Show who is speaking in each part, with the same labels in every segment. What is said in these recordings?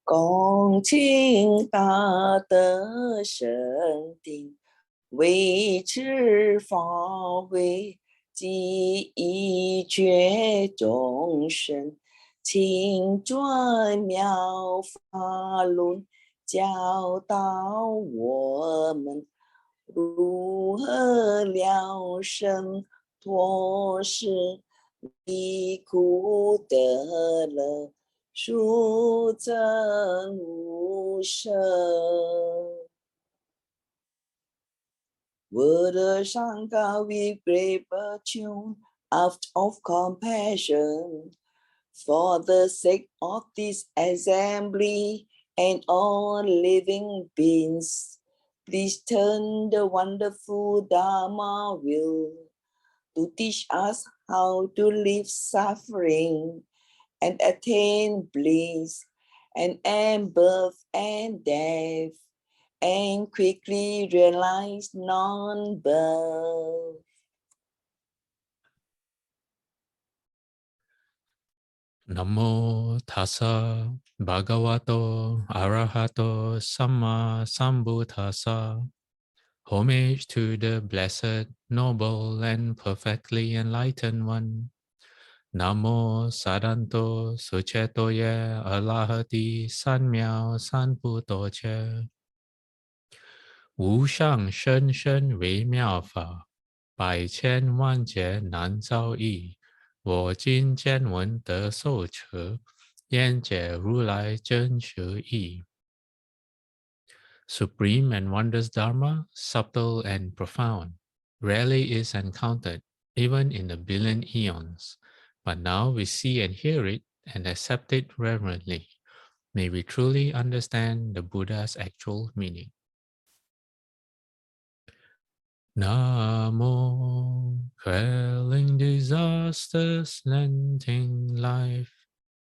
Speaker 1: 恭敬大德圣定，为持法会，即一觉众生，请转妙法轮，教导我们如何了生脱世，离苦得乐，殊增无生。Word Sangha with great virtue out of compassion for the sake of this assembly and all living beings. Please turn the wonderful Dharma wheel to teach us how to live suffering and attain bliss and end birth and death and quickly realize non-birth.
Speaker 2: Namo tassa bhagavato arahato samma sambuddhassa. Homage to the blessed, noble, and perfectly enlightened one. Namo sadanto suchetoye alahati sanmiao sanputoche. Wu shang shen shen wei miao fa. Bai qian wan jie nan zao yi. Wo jin jian wen de shou che. Yan jie ru lai zhen shu yi. Supreme and wondrous Dharma, subtle and profound, rarely is encountered, even in a billion eons. But now we see and hear it and accept it reverently. May we truly understand the Buddha's actual meaning. Namo, quelling disasters, lending life,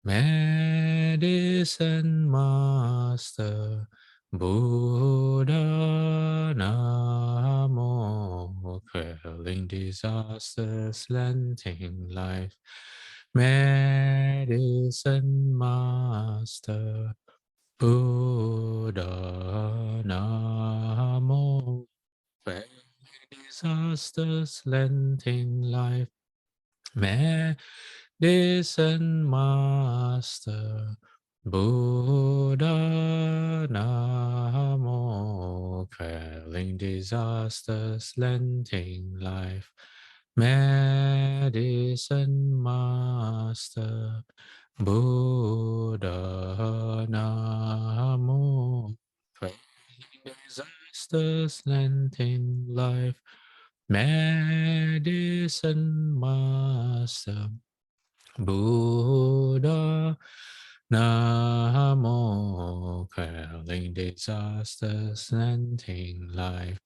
Speaker 2: medicine master, Buddha. Namo, quelling disasters, lending life, medicine master, Buddha. Namo, disasters, lending life, medicine master, Buddha. Namo, quelling disasters, lending life, medicine master, Buddha. Namo, disasters, lending life, medicine master, Buddha. Namo, quelling disasters, lending life,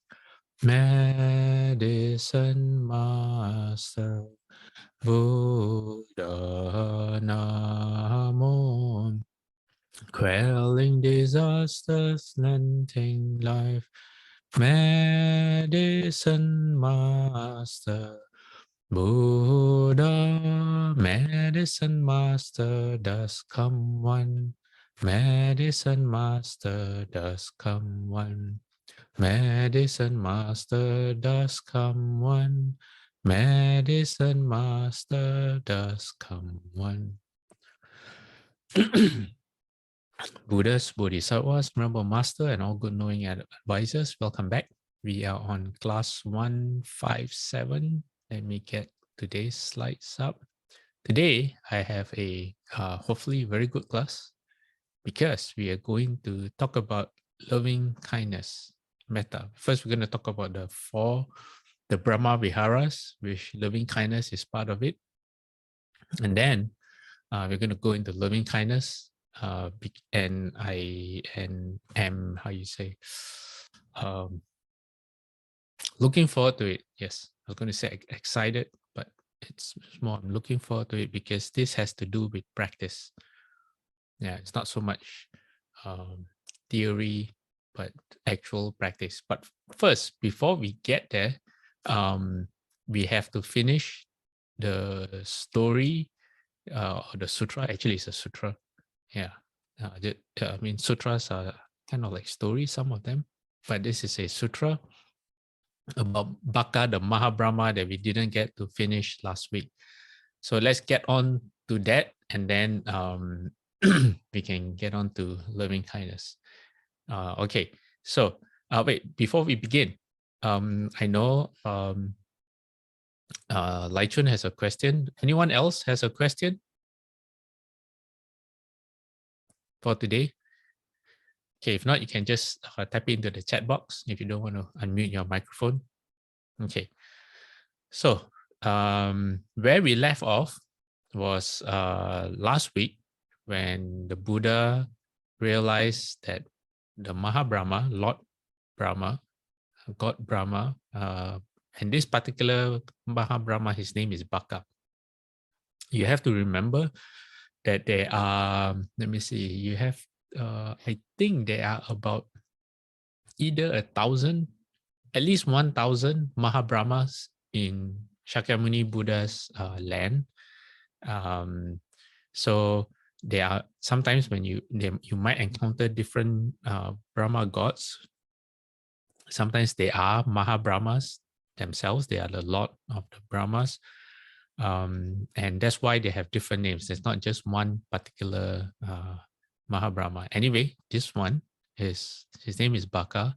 Speaker 2: medicine master, Buddha. Namo, quelling disasters, lending life, medicine master, Buddha. Medicine master does come one, medicine master does come one, medicine master does come one, medicine master does come one. Buddhas, Bodhisattvas, Venerable Master, and all good knowing advisors, welcome back. We are on class 157. Let me get today's slides up. Today, I have a hopefully very good class because we are going to talk about loving kindness, metta. First, we're going to talk about the Brahma Viharas, which loving kindness is part of it. And then we're going to go into loving kindness. And I am how you say looking forward to it. Yes, I was going to say excited, but it's more I'm looking forward to it because this has to do with practice. Yeah, it's not so much theory, but actual practice. But first, before we get there, we have to finish the story or the sutra. Actually, it's a sutra. Yeah, I mean, sutras are kind of like stories, some of them, but this is a sutra about Baka, the Mahabrahma that we didn't get to finish last week. So let's get on to that, and then we can get on to loving kindness. Okay, so wait, before we begin, I know Lai Chun has a question. Anyone else has a question for today? Okay, if not, you can just type it into the chat box if you don't want to unmute your microphone. Okay, so where we left off was last week when the Buddha realized that the Mahabrahma, Lord Brahma, God Brahma, and this particular Mahabrahma, his name is Baka. You have to remember that there are, let me see, you have, I think there are about either 1,000, at least 1,000 Mahabrahmas in Shakyamuni Buddha's land. So there are sometimes when you might encounter different Brahma gods. Sometimes they are Mahabrahmas themselves. They are the Lord of the Brahmas. And that's why they have different names. There's not just one particular Mahabrahma. Anyway, this one his name is Baka,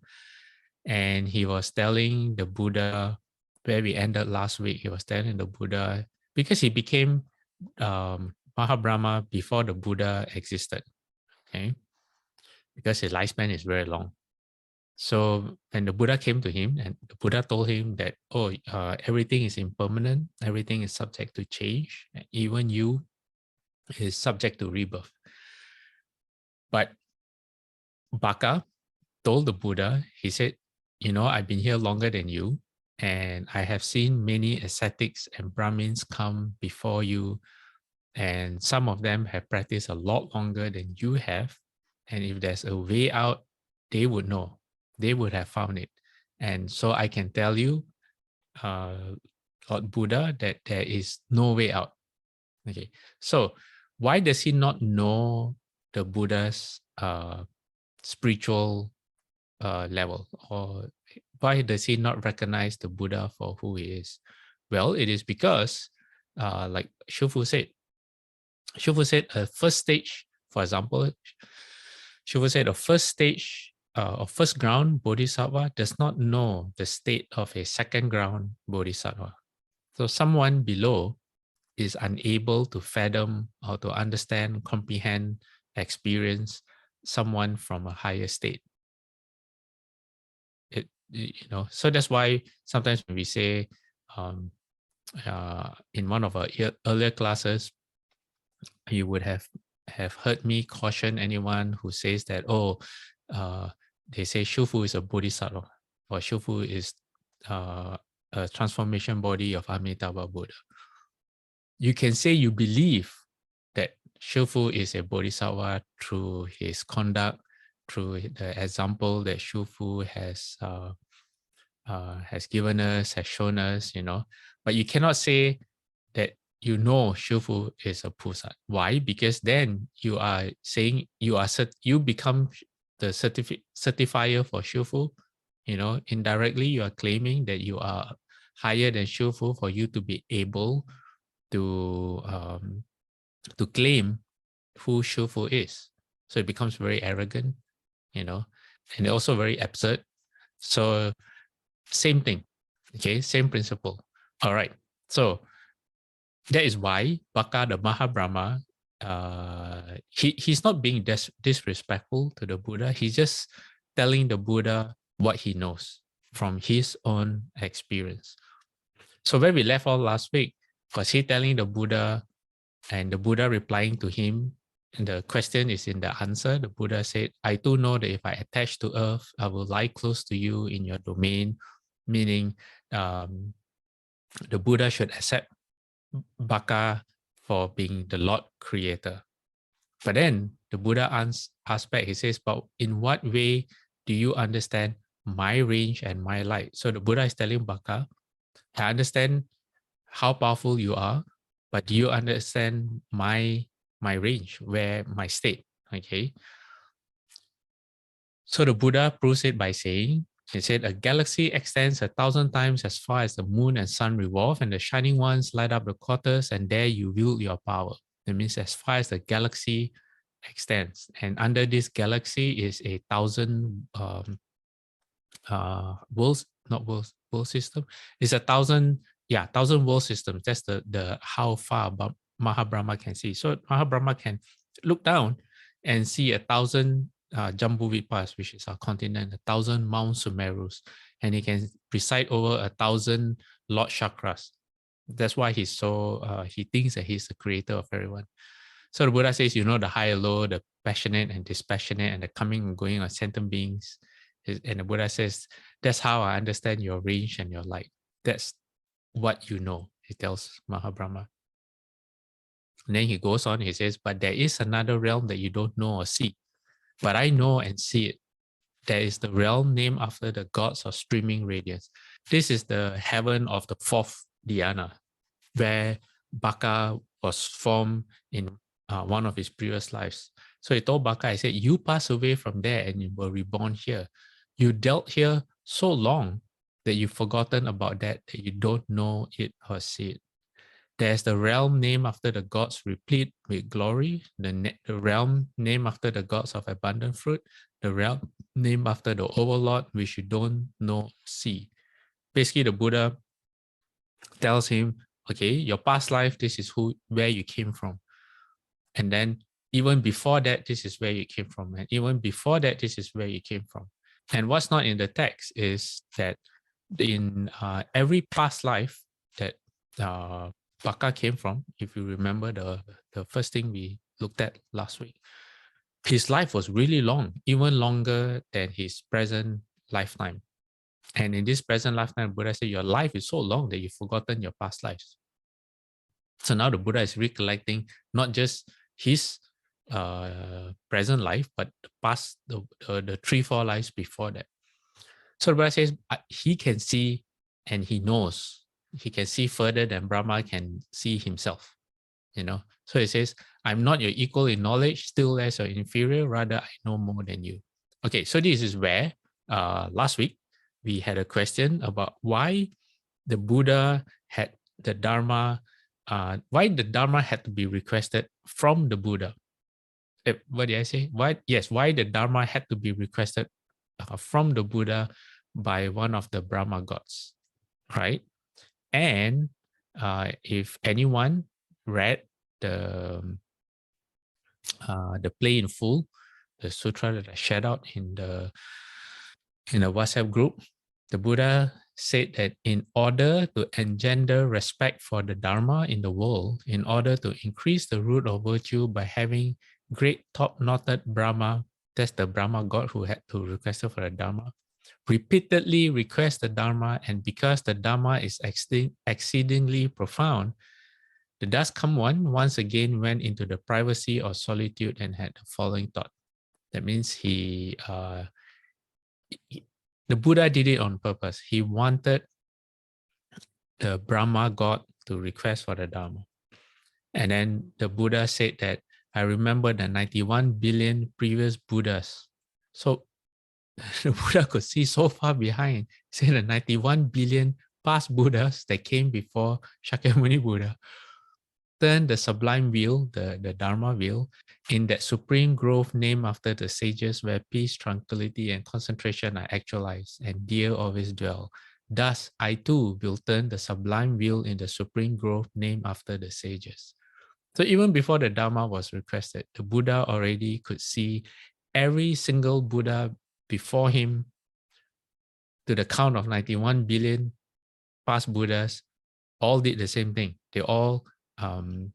Speaker 2: and he was telling the Buddha, where we ended last week, he was telling the Buddha, because he became Mahabrahma before the Buddha existed, okay? Because his lifespan is very long. So when the Buddha came to him, and the Buddha told him that, everything is impermanent, everything is subject to change, and even you is subject to rebirth. But Baka told the Buddha, he said, I've been here longer than you, and I have seen many ascetics and Brahmins come before you, and some of them have practiced a lot longer than you have. And if there's a way out, they would know. They would have found it. And so I can tell you, Lord Buddha, that there is no way out. Okay. So why does he not know the Buddha's spiritual level? Or why does he not recognize the Buddha for who he is? Well, it is because, like Shufu said, a first stage, for example, Shufu said a first stage or first ground Bodhisattva does not know the state of a second ground Bodhisattva. So someone below is unable to fathom or to understand, comprehend, experience someone from a higher state. So that's why sometimes when we say in one of our earlier classes, you would have heard me caution anyone who says that, they say Shufu is a Bodhisattva, or Shufu is a transformation body of Amitabha Buddha. You can say you believe that Shufu is a Bodhisattva through his conduct, through the example that Shufu has given us, has shown us, but you cannot say that Shufu is a Pusat. Why? Because then you are saying you become the certifier for Shufu. Indirectly you are claiming that you are higher than Shufu for you to be able to claim who Shufu is. So it becomes very arrogant, and also very absurd. So same thing, okay, same principle. All right, so that is why Baka the Mahabrahma, he's not being disrespectful to the Buddha. He's just telling the Buddha what he knows from his own experience. So where we left off last week, was he telling the Buddha, and the Buddha replying to him, and the question is in the answer. The Buddha said, I too know that if I attach to earth, I will lie close to you in your domain, meaning the Buddha should accept Baka for being the Lord Creator. But then the Buddha asks back, he says, but in what way do you understand my range and my light? So the Buddha is telling Baka, I understand how powerful you are, but do you understand my range, where my state? Okay. So the Buddha proves it by saying, he said, a galaxy extends 1,000 times as far as the moon and sun revolve, and the shining ones light up the quarters, and there you wield your power. That means as far as the galaxy extends. And under this galaxy is 1,000 worlds, not worlds, world system. It's 1,000, 1,000 world systems. That's the how far Mahabrahma can see. So Mahabrahma can look down and see 1,000 Jambuvipas, which is our continent, 1,000 Mount Sumerus, and he can recite over 1,000 Lord Chakras. That's why he's so, he thinks that he's the creator of everyone. So the Buddha says, the high and low, the passionate and dispassionate, and the coming and going of sentient beings. And the Buddha says, that's how I understand your range and your light. That's what you know, he tells Mahabrahma. And then he goes on, he says, but there is another realm that you don't know or see, but I know and see it. There is the realm named after the gods of streaming radiance. This is the heaven of the fourth dhyana, where Baka was formed in one of his previous lives. So he told Baka, I said, you pass away from there and you were reborn here. You dealt here so long that you've forgotten about that you don't know it or see it. There's the realm named after the gods replete with glory, the realm named after the gods of abundant fruit, the realm named after the overlord which you don't know, see. Basically, the Buddha tells him, okay, your past life, this is where you came from. And then even before that, this is where you came from. And even before that, this is where you came from. And what's not in the text is that in every past life that Baka came from, if you remember the first thing we looked at last week, his life was really long, even longer than his present lifetime. And in this present lifetime, Buddha said, your life is so long that you've forgotten your past lives. So now the Buddha is recollecting not just his present life, but the past, the 3-4 lives before that. So the Buddha says he can see and he knows. He can see further than Brahma can see himself. So he says, I'm not your equal in knowledge, still less or inferior, rather I know more than you. Okay, so this is where last week we had a question about why the Buddha had the Dharma, why the Dharma had to be requested from the Buddha. What did I say? Why the Dharma had to be requested from the Buddha by one of the Brahma gods, right? And if anyone read the play in full, the sutra that I shared out in the WhatsApp group, the Buddha said that in order to engender respect for the Dharma in the world, in order to increase the root of virtue by having great top-knotted Brahma, that's the Brahma god who had to request for the Dharma, repeatedly request the Dharma, and because the Dharma is exceedingly profound, the dust come one once again went into the privacy or solitude and had the following thought. That means the Buddha did it on purpose. He wanted the Brahma god to request for the Dharma. And then the Buddha said that, I remember the 91 billion previous Buddhas. So the Buddha could see so far behind, say the 91 billion past Buddhas that came before Shakyamuni Buddha, turned the sublime wheel, the Dharma wheel, in that supreme grove named after the sages where peace, tranquility, and concentration are actualized and dear always dwell. Thus, I too will turn the sublime wheel in the supreme grove named after the sages. So even before the Dharma was requested, the Buddha already could see every single Buddha before him to the count of 91 billion past Buddhas all did the same thing. They all, in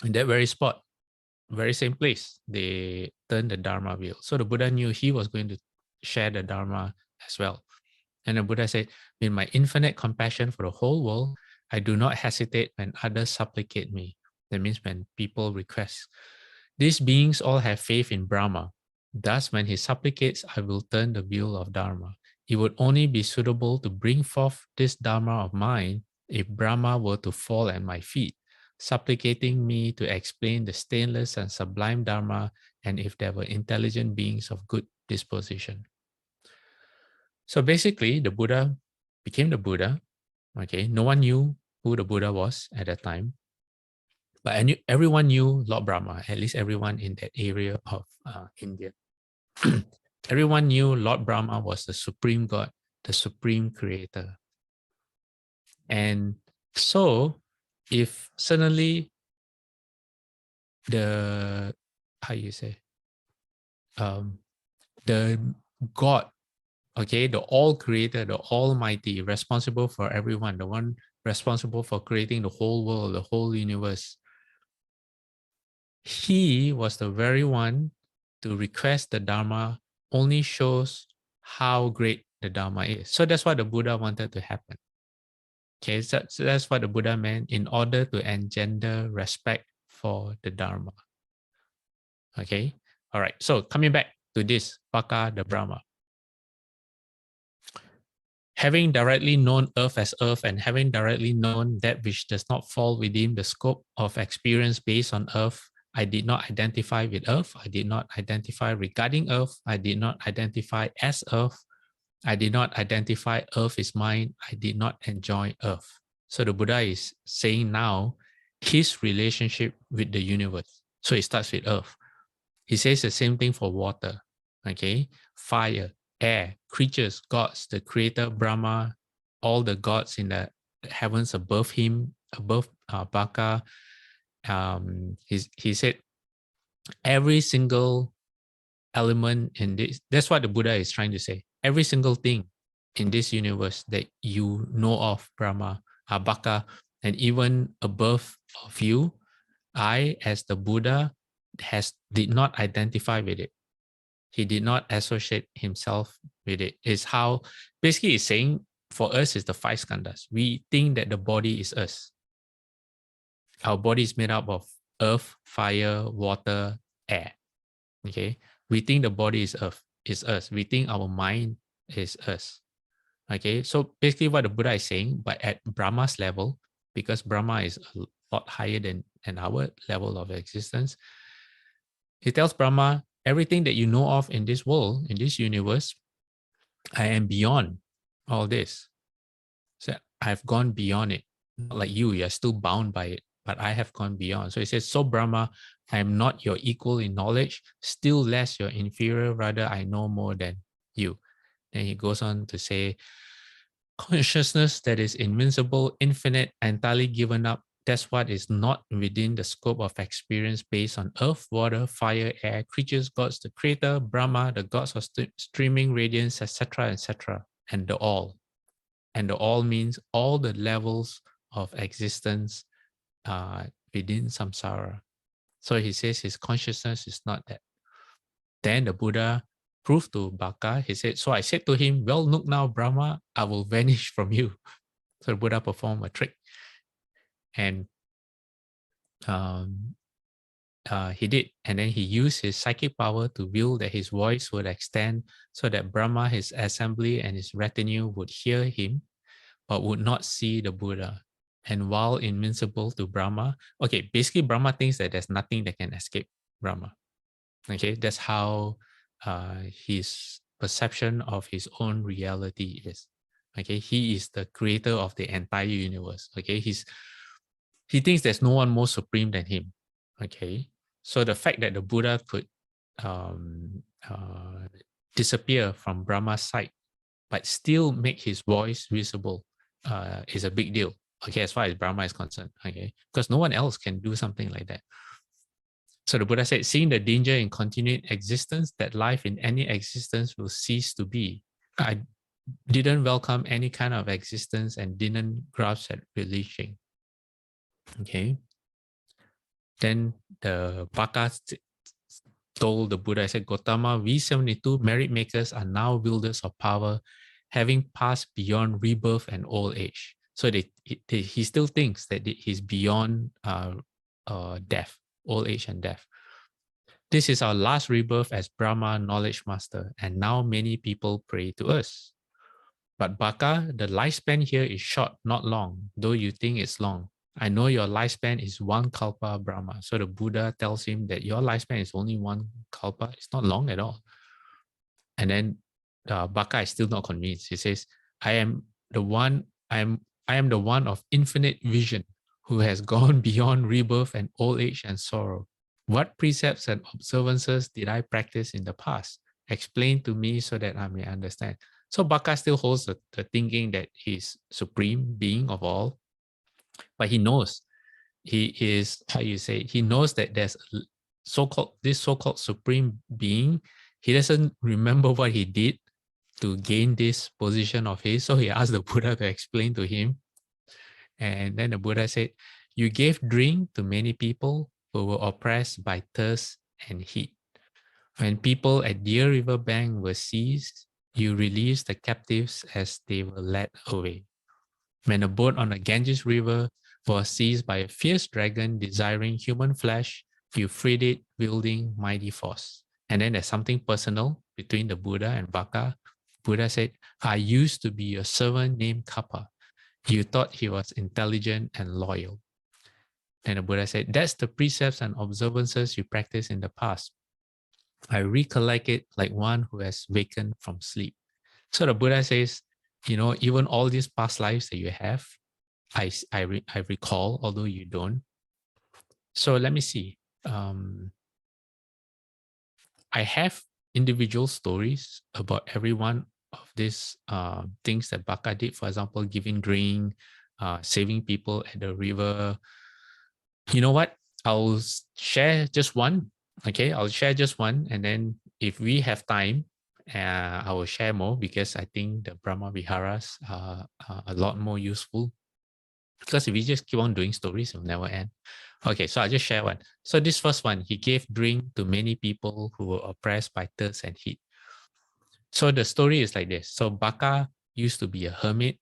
Speaker 2: that very spot, very same place, they turned the Dharma wheel. So the Buddha knew he was going to share the Dharma as well. And the Buddha said, with my infinite compassion for the whole world, I do not hesitate when others supplicate me. That means when people request. These beings all have faith in Brahma. Thus, when he supplicates, I will turn the wheel of Dharma. It would only be suitable to bring forth this Dharma of mine if Brahma were to fall at my feet, supplicating me to explain the stainless and sublime Dharma and if there were intelligent beings of good disposition. So basically, the Buddha became the Buddha. Okay, no one knew who the Buddha was at that time, but everyone knew Lord Brahma, at least everyone in that area of India. Everyone knew Lord Brahma was the supreme God, the supreme creator. And so, if suddenly the, how you say, the God, okay, the all creator, the almighty, responsible for everyone, the one responsible for creating the whole world, the whole universe, he was the very one to request the Dharma, only shows how great the Dharma is. So that's what the Buddha wanted to happen. Okay, so that's what the Buddha meant, in order to engender respect for the Dharma. Okay, all right. So coming back to this, Baka the Brahma. Having directly known earth as earth and having directly known that which does not fall within the scope of experience based on earth, I did not identify with earth. I did not identify regarding earth. I did not identify as earth. I did not identify earth is mine. I did not enjoy earth. So the Buddha is saying now his relationship with the universe. So it starts with earth. He says the same thing for water, okay? Fire, air, creatures, gods, the creator, Brahma, all the gods in the heavens above him, above Baka. He said every single element in this, that's what the Buddha is trying to say. Every single thing in this universe that you know of, Brahma, Baka, and even above of you, I, as the Buddha, did not identify with it. He did not associate himself with it. Is how basically it's saying for us is the five skandhas. We think that the body is us. Our body is made up of earth, fire, water, air. Okay. We think the body is earth, is us. We think our mind is us. Okay. So basically what the Buddha is saying, but at Brahma's level, because Brahma is a lot higher than our level of existence, he tells Brahma, everything that you know of in this world, in this universe, I am beyond all this. So I've gone beyond it. Not like you're still bound by it, but I have gone beyond. So he says, so Brahma, I am not your equal in knowledge, still less your inferior, rather I know more than you. Then he goes on to say, consciousness that is invincible, infinite, entirely given up, that's what is not within the scope of experience based on earth, water, fire, air, creatures, gods, the creator, Brahma, the gods of streaming radiance, etc., etc., and the all. And the all means all the levels of existence within samsara. So he says his consciousness is not that. Then the Buddha proved to Baka, he said, so I said to him, well, look now, Brahma, I will vanish from you. So the Buddha performed a trick. And he did. And then he used his psychic power to will that his voice would extend so that Brahma, his assembly, and his retinue would hear him, but would not see the Buddha. And while invincible to Brahma, okay, basically Brahma thinks that there's nothing that can escape Brahma. Okay, that's how his perception of his own reality is. Okay, he is the creator of the entire universe. Okay, he thinks there's no one more supreme than him. Okay, so the fact that the Buddha could disappear from Brahma's sight, but still make his voice visible, is a big deal. Okay, as far as Brahma is concerned. Okay, because no one else can do something like that. So the Buddha said, seeing the danger in continued existence, that life in any existence will cease to be. I didn't welcome any kind of existence and didn't grasp at releasing. Okay. Then the Baka told the Buddha, I said, Gautama, we 72 merit makers are now wielders of power, having passed beyond rebirth and old age. So he still thinks that he's beyond death, old age and death. This is our last rebirth as Brahma knowledge master, and now many people pray to us. But Baka, the lifespan here is short, not long, though you think it's long. I know your lifespan is one kalpa Brahma. So the Buddha tells him that your lifespan is only one kalpa. It's not long at all. And then Baka is still not convinced. He says, I am the one, I am the one of infinite vision who has gone beyond rebirth and old age and sorrow. What precepts and observances did I practice in the past? Explain to me so that I may understand. So Baka still holds the thinking that he's supreme being of all, but he knows he is, how you say, he knows that there's this so-called supreme being. He doesn't remember what he did to gain this position of his. So he asked the Buddha to explain to him. And then the Buddha said, you gave drink to many people who were oppressed by thirst and heat. When people at Deer River bank were seized, you released the captives as they were led away. When a boat on the Ganges River was seized by a fierce dragon desiring human flesh, you freed it wielding mighty force. And then there's something personal between the Buddha and Baka. Buddha said, I used to be a servant named Kappa. You thought he was intelligent and loyal. And the Buddha said, that's the precepts and observances you practiced in the past. I recollect it like one who has wakened from sleep. So the Buddha says, you know, even all these past lives that you have, I recall, although you don't. So let me see. I have individual stories about every one of these things that Baka did. For example, giving drink, saving people at the river. You know what? I'll share just one. Okay, I'll share just one, and then if we have time, I will share more because I think the Brahma Viharas are a lot more useful. Because if we just keep on doing stories, it'll never end. Okay, so I'll just share one. So this first one, he gave drink to many people who were oppressed by thirst and heat. So the story is like this. So Baka used to be a hermit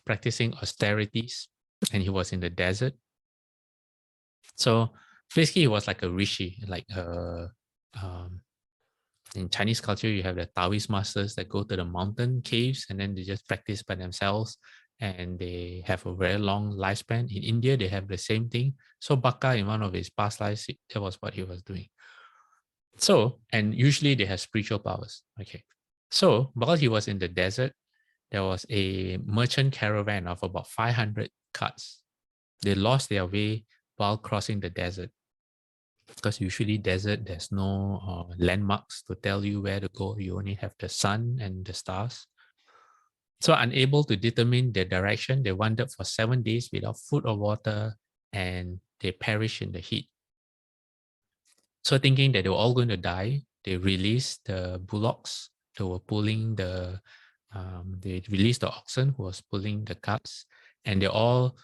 Speaker 2: practicing austerities, and he was in the desert. So basically, he was like a rishi, like in Chinese culture, you have the Taoist masters that go to the mountain caves and then they just practice by themselves and they have a very long lifespan. In India, they have the same thing. So Baka, in one of his past lives, that was what he was doing. So, and usually they have spiritual powers. Okay. So while he was in the desert, there was a merchant caravan of about 500 carts. They lost their way while crossing the desert. Because usually desert, there's no landmarks to tell you where to go. You only have the sun and the stars. So unable to determine their direction, they wandered for 7 days without food or water, and they perished in the heat. So thinking that they were all going to die, they released the bullocks that were pulling they released the oxen who was pulling the carts, and they all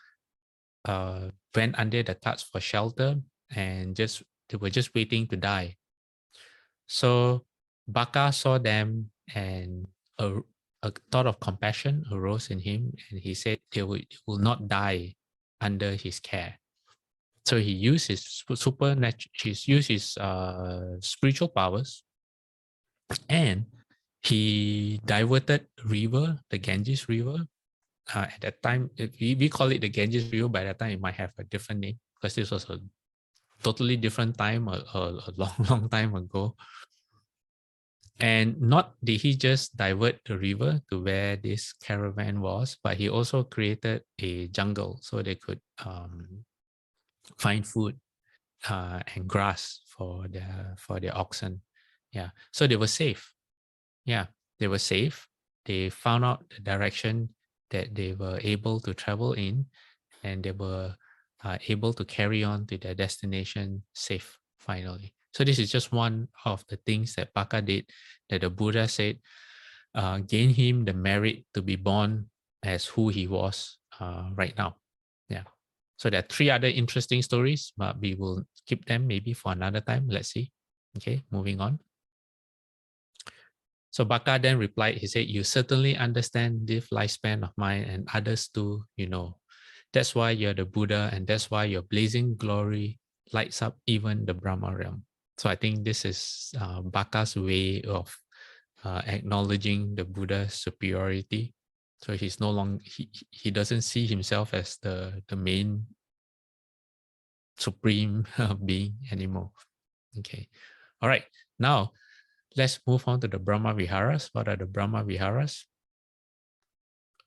Speaker 2: went under the carts for shelter, and they were just waiting to die. So Baka saw them, and a thought of compassion arose in him, and he said they will not die under his care. So he used his spiritual powers, and he diverted river, the Ganges River. At that time, we call it the Ganges River. By that time, it might have a different name because this was a totally different time, a long time ago. And not did he just divert the river to where this caravan was, but he also created a jungle so they could find food and grass for their oxen. Yeah, so they were safe. Yeah, they were safe. They found out the direction that they were able to travel in, and they were able to carry on to their destination safe finally. So this is just one of the things that Baka did that the Buddha said gained him the merit to be born as who he was right now. Yeah. So there are 3 other interesting stories, but we will keep them maybe for another time. Let's see. Okay, moving on. So Baka then replied, he said, you certainly understand this lifespan of mine and others too, you know. That's why you're the Buddha, and that's why your blazing glory lights up even the Brahma realm. So I think this is Baka's way of acknowledging the Buddha's superiority. So he's no longer, he doesn't see himself as the main supreme being anymore. Okay. All right. Now let's move on to the Brahma Viharas. What are the Brahma Viharas?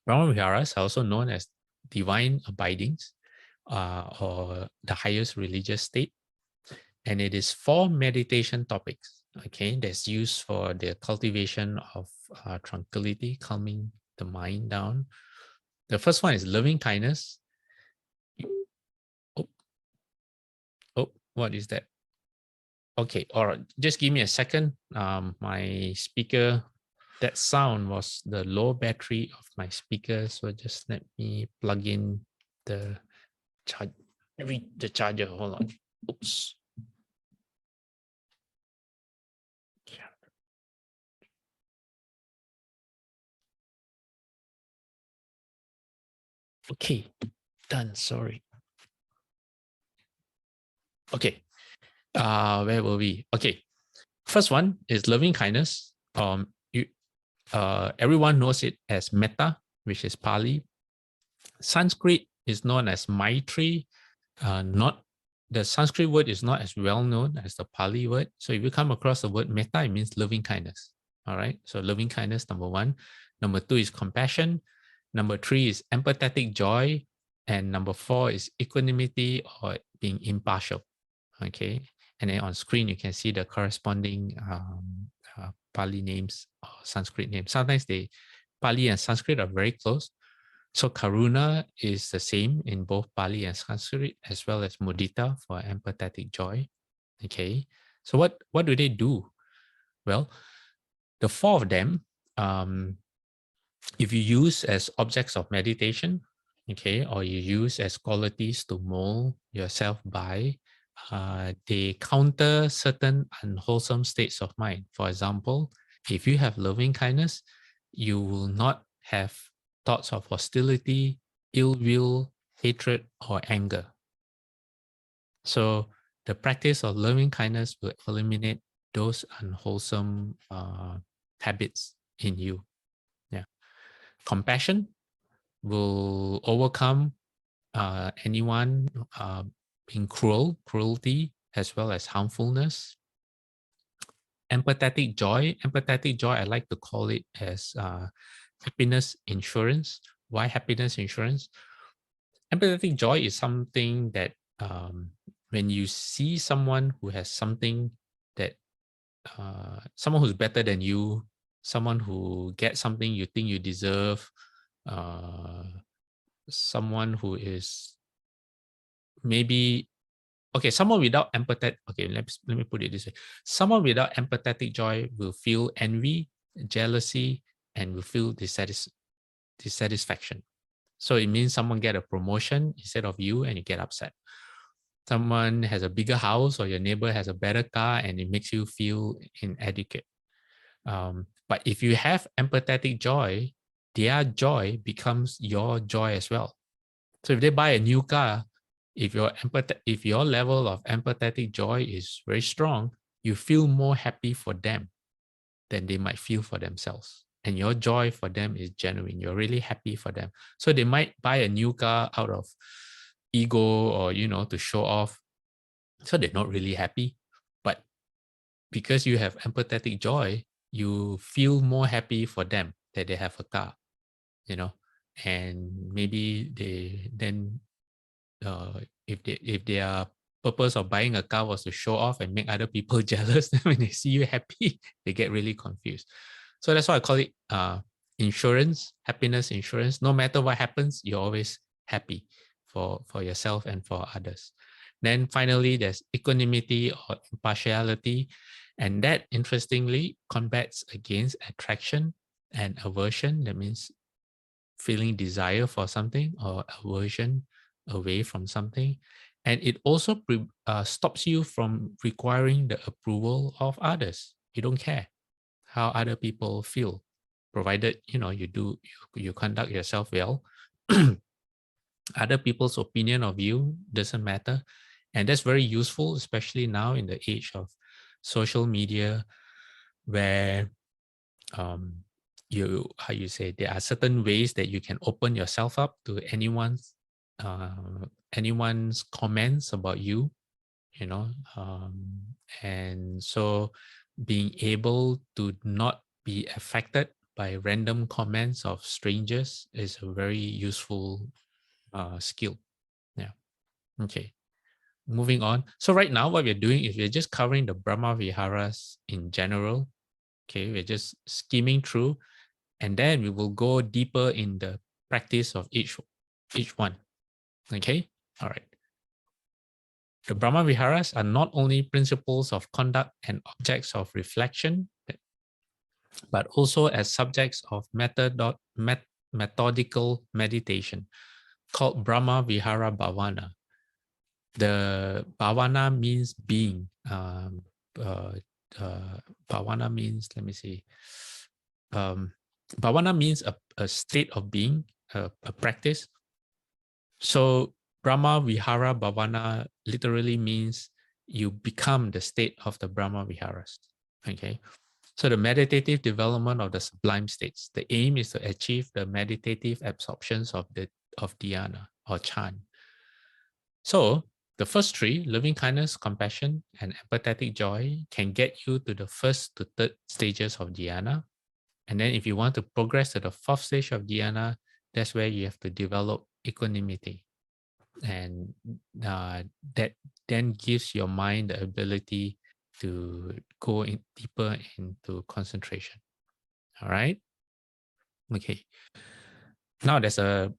Speaker 2: Brahma Viharas are also known as divine abidings, or the highest religious state. And it is 4 meditation topics, okay, that's used for the cultivation of tranquility, calming the mind down. The first one is loving kindness. Oh, what is that? Okay, all right, just give me a second. My speaker, that sound was the low battery of my speaker, so just let me plug in the charger. Hold on. Oops. Okay, done. Sorry. Okay, where were we? Okay, first one is loving kindness. Everyone knows it as metta, which is Pali. Sanskrit is known as Maitri. Not the Sanskrit word is not as well known as the Pali word. So if you come across the word metta, it means loving kindness. All right. So loving kindness, number 1. Number 2 is compassion. Number 3 is empathetic joy. And number 4 is equanimity or being impartial. Okay. And then on screen, you can see the corresponding Pali names or Sanskrit names. Sometimes Pali and Sanskrit are very close. So karuna is the same in both Pali and Sanskrit, as well as mudita for empathetic joy. Okay. So what do they do? Well, the 4 of them, if you use as objects of meditation, okay, or you use as qualities to mold yourself by, they counter certain unwholesome states of mind. For example, if you have loving kindness, you will not have thoughts of hostility, ill will, hatred, or anger. So the practice of loving kindness will eliminate those unwholesome habits in you. Yeah. Compassion will overcome anyone being cruelty, as well as harmfulness. Empathetic joy, I like to call it as happiness insurance. Why happiness insurance? Empathetic joy is something that when you see someone who has something that, someone who's better than you, someone who gets something you think you deserve, someone who is maybe, okay, someone without empathetic, okay, let me put it this way. Someone without empathetic joy will feel envy, jealousy, and will feel dissatisfaction. So it means someone get a promotion instead of you and you get upset. Someone has a bigger house or your neighbor has a better car and it makes you feel inadequate. But if you have empathetic joy, their joy becomes your joy as well. So if they buy a new car, if your level of empathetic joy is very strong, you feel more happy for them than they might feel for themselves. And your joy for them is genuine. You're really happy for them. So they might buy a new car out of ego or, to show off. So they're not really happy. But because you have empathetic joy, you feel more happy for them that they have a car, and maybe they then, if their purpose of buying a car was to show off and make other people jealous, then when they see you happy, they get really confused. So that's why I call it insurance, happiness insurance. No matter what happens, you're always happy for yourself and for others. Then finally, there's equanimity or impartiality. And that, interestingly, combats against attraction and aversion. That means feeling desire for something or aversion away from something. And it also stops you from requiring the approval of others. You don't care how other people feel, provided you conduct yourself well. Other people's opinion of you doesn't matter. And that's very useful, especially now in the age of social media, where how you say, there are certain ways that you can open yourself up to anyone's comments about you, and so being able to not be affected by random comments of strangers is a very useful skill. Yeah. Okay. Moving on. So right now, what we're doing is we're just covering the Brahma Viharas in general. Okay, we're just skimming through, and then we will go deeper in the practice of each one. Okay. All right. The Brahma Viharas are not only principles of conduct and objects of reflection, but also as subjects of methodical meditation called Brahma Vihara Bhavana. The Bhavana means being. Bhavana means, let me see. Bhavana means a state of being, a practice. So Brahma Vihara Bhavana literally means you become the state of the Brahma Viharas. Okay. So the meditative development of the sublime states, the aim is to achieve the meditative absorptions of dhyana or chan. So the first three, loving kindness, compassion, and empathetic joy, can get you to the first to third stages of dhyana. And then if you want to progress to the fourth stage of dhyana, that's where you have to develop equanimity. And that then gives your mind the ability to go in deeper into concentration. All right. Okay. Now there's a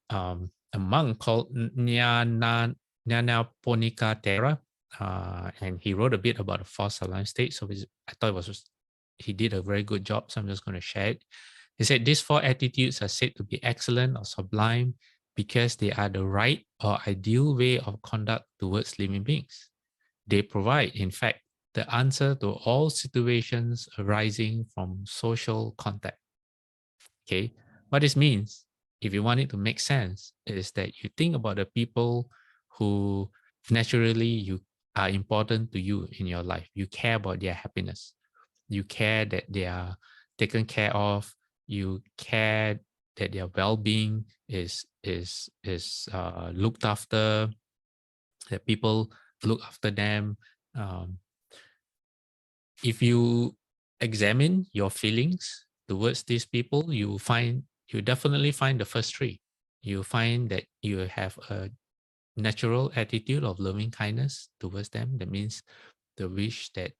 Speaker 2: monk called Nyanaponika Thera, and he wrote a bit about the four sublime states. So I thought he did a very good job. So I'm just going to share it. He said these four attitudes are said to be excellent or sublime because they are the right or ideal way of conduct towards living beings. They provide, in fact, the answer to all situations arising from social contact. Okay, what this means, if you want it to make sense, is that you think about the people who naturally you are important to you in your life. You care about their happiness. You care that they are taken care of. You care that their well-being is looked after. That people look after them. If you examine your feelings towards these people, you definitely find the first three. You find that you have a natural attitude of loving kindness towards them. That means the wish that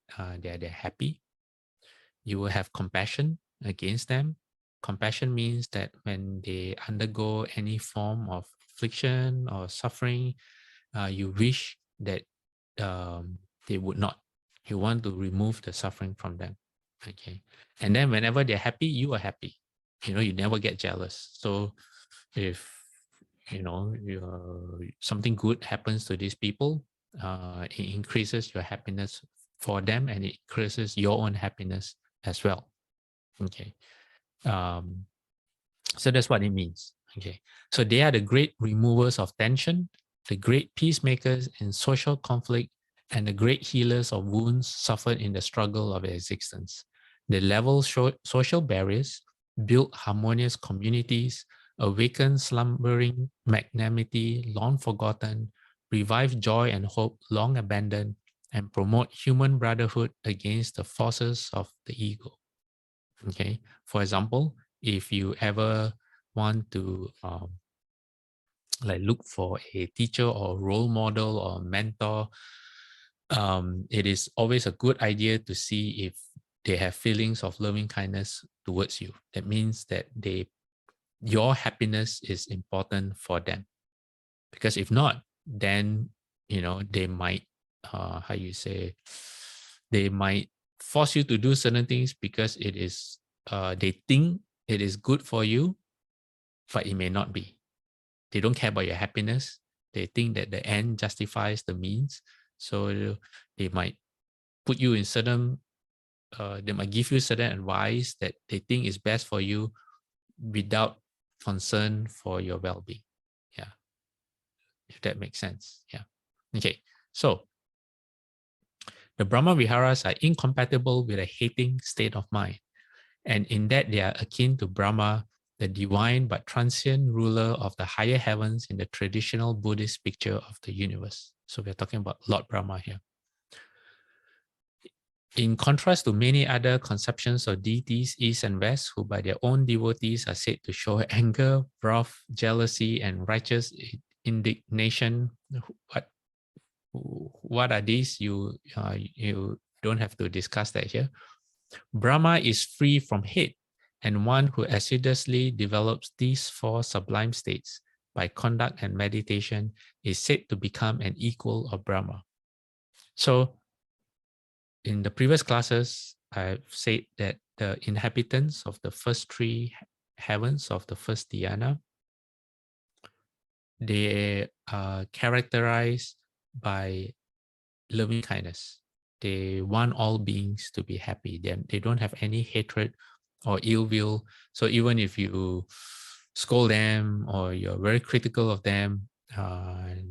Speaker 2: they're happy. You will have compassion against them. Compassion means that when they undergo any form of affliction or suffering, you wish that they would not. You want to remove the suffering from them. Okay. And then whenever they're happy, you are happy. You never get jealous. So if something good happens to these people, it increases your happiness for them, and it increases your own happiness as well. Okay. So that's what it means. Okay. So they are the great removers of tension, the great peacemakers in social conflict, and the great healers of wounds suffered in the struggle of existence. They level social barriers, build harmonious communities, awaken slumbering magnanimity long forgotten, revive joy and hope long abandoned, and promote human brotherhood against the forces of the ego. Okay. For example, if you ever want to look for a teacher or role model or mentor, it is always a good idea to see if they have feelings of loving kindness towards you. That means that your happiness is important for them. Because if not, then they might they might force you to do certain things because it is they think it is good for you, but it may not be. They don't care about your happiness. They think that the end justifies the means. So they might put you in certain, they might give you certain advice that they think is best for you without concern for your well-being. Yeah. If that makes sense. Yeah. Okay. So the Brahma Viharas are incompatible with a hating state of mind. And in that, they are akin to Brahma, the divine but transient ruler of the higher heavens in the traditional Buddhist picture of the universe. So we're talking about Lord Brahma here. In contrast to many other conceptions of deities, East and West, who by their own devotees are said to show anger, wrath, jealousy, and righteous indignation, what are these? You don't have to discuss that here. Brahma is free from hate, and one who assiduously develops these four sublime states by conduct and meditation is said to become an equal of Brahma. So in the previous classes, I've said that the inhabitants of the first three heavens of the first dhyana, they are characterized by loving kindness. They want all beings to be happy. They don't have any hatred or ill will. So even if you scold them or you're very critical of them,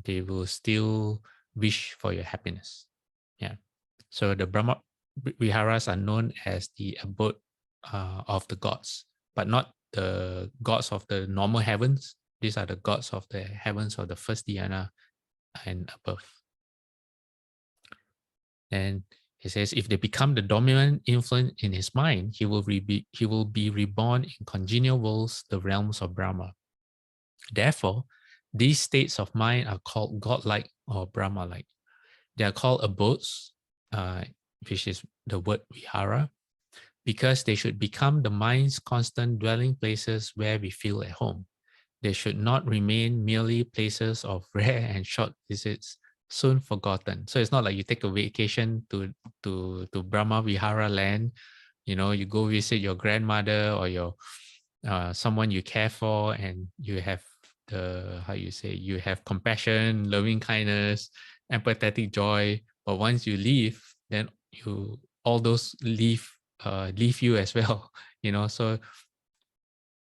Speaker 2: they will still wish for your happiness. Yeah. So the Brahma Viharas are known as the abode of the gods, but not the gods of the normal heavens. These are the gods of the heavens of the first dhyana and above. And he says, if they become the dominant influence in his mind, he will be reborn in congenial worlds, the realms of Brahma. Therefore, these states of mind are called godlike or Brahma-like. They are called abodes, which is the word vihara, because they should become the mind's constant dwelling places where we feel at home. They should not remain merely places of rare and short visits, soon forgotten. So it's not like you take a vacation to Brahma Vihara land, you go visit your grandmother or your someone you care for, and you have you have compassion, loving kindness, empathetic joy. But once you leave, then all those leave you as well. So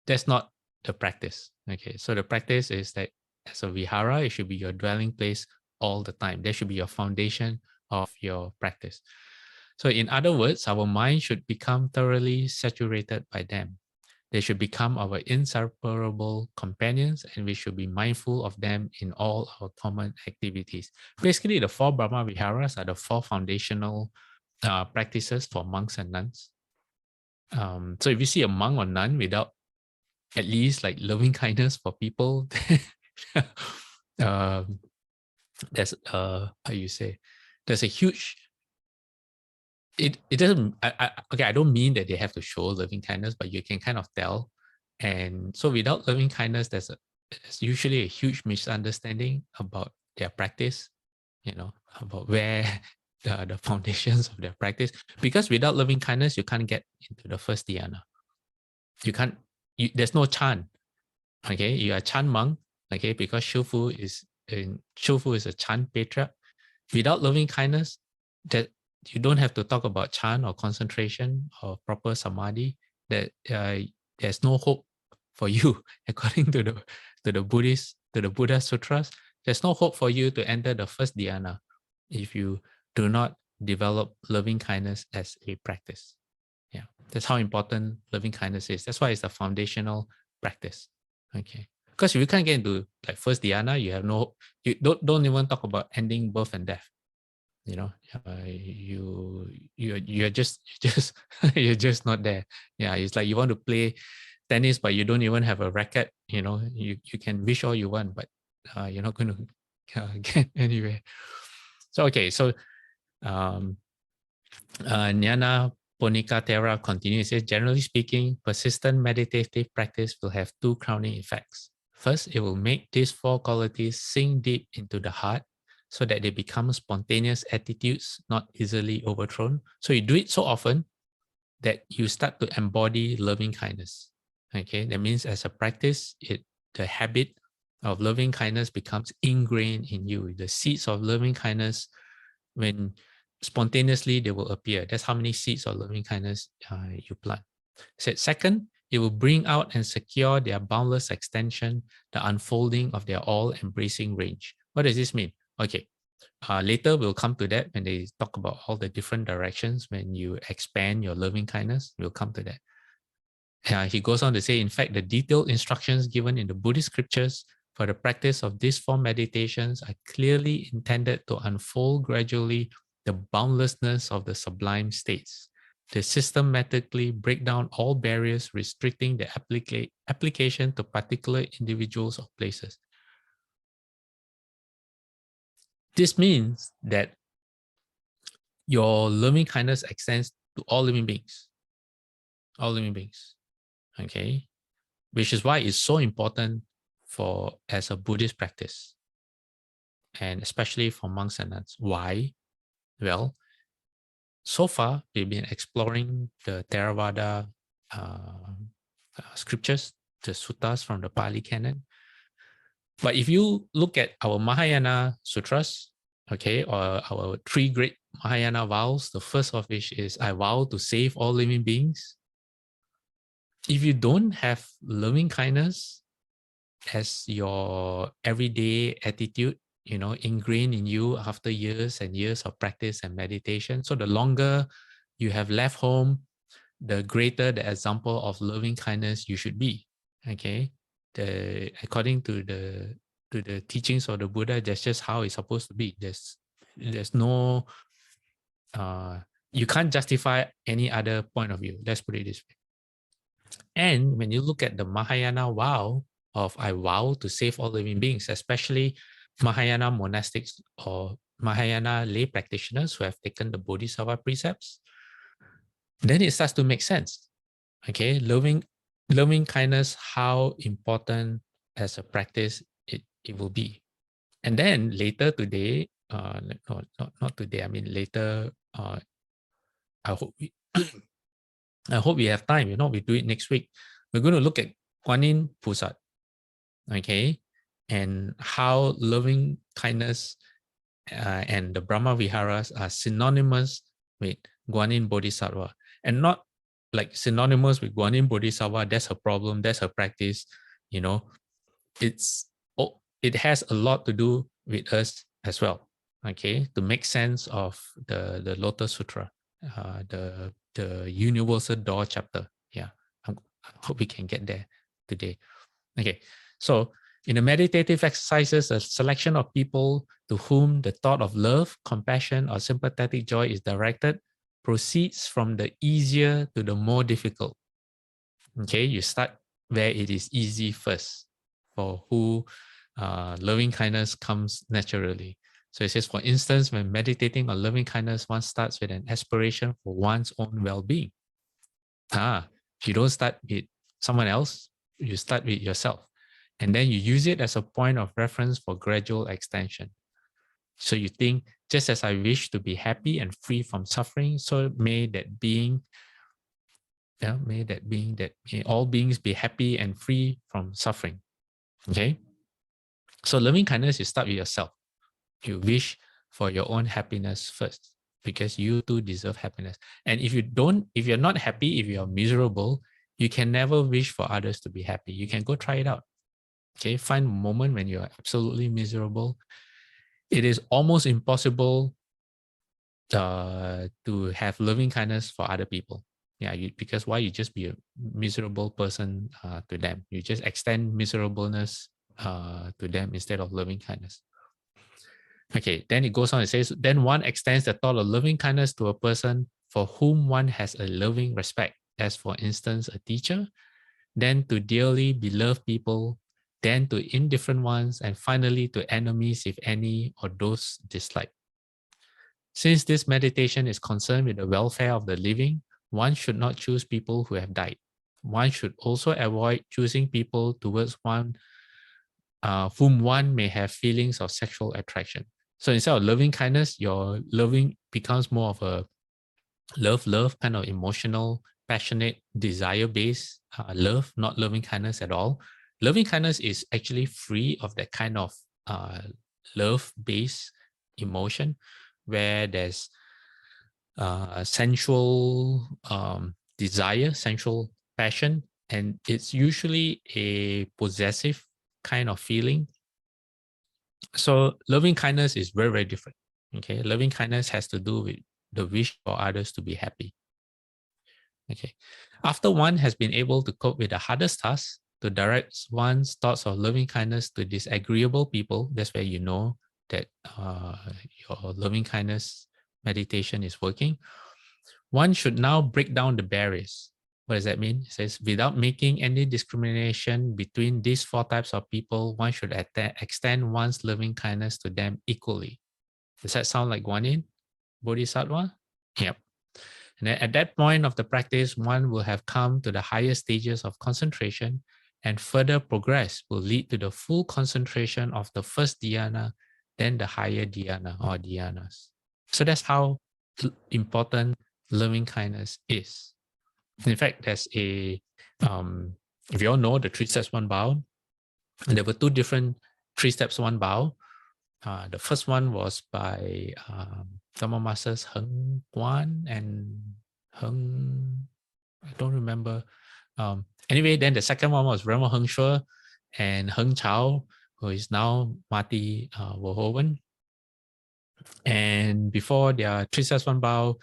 Speaker 2: that's not the practice. Okay, so the practice is that as a vihara, it should be your dwelling place all the time. There should be your foundation of your practice. So in other words, our mind should become thoroughly saturated by them. They should become our inseparable companions, and we should be mindful of them in all our common activities. Basically, the four Brahma Viharas are the four foundational practices for monks and nuns. So if you see a monk or nun without at least like loving kindness for people, there's there's a huge, it doesn't, I don't mean that they have to show loving kindness, but you can kind of tell. And so without loving kindness, there's usually a huge misunderstanding about their practice, about where the foundations of their practice, because without loving kindness, you can't get into the first dhyana. There's no Chan. Okay, you are a Chan monk, okay, because Shufu is a Chan patriarch. Without loving kindness, that you don't have to talk about Chan or concentration or proper samadhi. That there's no hope for you, according to the Buddha sutras. There's no hope for you to enter the first dhyana if you do not develop loving kindness as a practice. Yeah, that's how important loving kindness is. That's why it's a foundational practice. Okay, because if you can't get into like first dhyana, you have no, you don't even talk about ending birth and death. You're just you're just not there. Yeah, it's like you want to play tennis, but you don't even have a racket. You can wish all you want, but you're not going to get anywhere. So okay, so Nyana Ponika Thera continues, says, generally speaking, persistent meditative practice will have two crowning effects. First, it will make these four qualities sink deep into the heart so that they become spontaneous attitudes, not easily overthrown. So you do it so often that you start to embody loving kindness. Okay, that means as a practice, the habit of loving kindness becomes ingrained in you. The seeds of loving kindness, when spontaneously they will appear. That's how many seeds of loving kindness you plant. Said second, it will bring out and secure their boundless extension, the unfolding of their all-embracing range. What does this mean? Okay, later we'll come to that when they talk about all the different directions when you expand your loving kindness. We'll come to that. He goes on to say, in fact, the detailed instructions given in the Buddhist scriptures for the practice of these four meditations are clearly intended to unfold gradually the boundlessness of the sublime states. They systematically break down all barriers restricting the application to particular individuals or places. This means that your loving kindness extends to all living beings. All living beings. Okay. Which is why it's so important for as a Buddhist practice. And especially for monks and nuns. Why? Well, so far we've been exploring the Theravada scriptures, the suttas from the Pali Canon. But if you look at our Mahayana sutras, okay, or our three great Mahayana vows, the first of which is I vow to save all living beings. If you don't have loving kindness as your everyday attitude, ingrained in you after years and years of practice and meditation, so the longer you have left home, the greater the example of loving kindness you should be. Okay, according to the teachings of the Buddha, that's just how it's supposed to be. There's no you can't justify any other point of view. Let's put it this way. And when you look at the Mahayana vow of I vow to save all living beings, especially Mahayana monastics or Mahayana lay practitioners who have taken the Bodhisattva precepts, then it starts to make sense. Okay, loving kindness, how important as a practice it will be. And then later today, not today, I mean later, I hope we I hope we have time. We do it next week. We're going to look at Guan Yin Pusat, okay, and how loving kindness and the Brahma Viharas are synonymous with Guan Yin Bodhisattva, and not like synonymous with Guan Yin Bodhisattva. That's her problem. That's her practice. It has a lot to do with us as well. Okay, to make sense of the Lotus Sutra, the Universal Door chapter. Yeah, I hope we can get there today. Okay, so in the meditative exercises, a selection of people to whom the thought of love, compassion, or sympathetic joy is directed proceeds from the easier to the more difficult. Okay, you start where it is easy first, for who loving kindness comes naturally. So it says, for instance, when meditating on loving kindness, one starts with an aspiration for one's own well-being. You don't start with someone else, you start with yourself. And then you use it as a point of reference for gradual extension. So you think, just as I wish to be happy and free from suffering, so may all beings be happy and free from suffering. Okay? So loving kindness, you start with yourself. You wish for your own happiness first, because you too deserve happiness. And if you're not happy, if you're miserable, you can never wish for others to be happy. You can go try it out. Okay, find a moment when you're absolutely miserable. It is almost impossible to have loving kindness for other people. Yeah, because why? You just be a miserable person to them. You just extend miserableness to them instead of loving kindness. Okay, then it goes on, it says, then one extends the thought of loving kindness to a person for whom one has a loving respect, as for instance, a teacher, then to dearly beloved people, then to indifferent ones, and finally to enemies, if any, or those disliked. Since this meditation is concerned with the welfare of the living, one should not choose people who have died. One should also avoid choosing people towards one whom one may have feelings of sexual attraction. So instead of loving kindness, your loving becomes more of a love kind of emotional, passionate, desire-based love, not loving kindness at all. Loving kindness is actually free of that kind of love-based emotion where there's sensual desire, sensual passion, and it's usually a possessive kind of feeling. So loving kindness is very, very different. Okay, loving kindness has to do with the wish for others to be happy. Okay, After one has been able to cope with the hardest tasks, to direct one's thoughts of loving kindness to disagreeable people, that's where you know that your loving kindness meditation is working. One should now break down the barriers. What does that mean? It says, without making any discrimination between these four types of people, one should extend one's loving kindness to them equally. Does that sound like Guanyin, Bodhisattva? Yep. And then at that point of the practice, one will have come to the higher stages of concentration, and further progress will lead to the full concentration of the first dhyana, then the higher dhyana or dhyanas. So that's how important loving kindness is. In fact, there's if you all know the 3 steps, 1 bow, and there were 2 different 3 steps, 1 bow. The first one was by Dharma Masters Heng Guan and Heng, I don't remember. Anyway, then the second one was Rama Heng Shui and Heng Chao, who is now Marty Verhoeven. And before their 3 steps, 1 bow,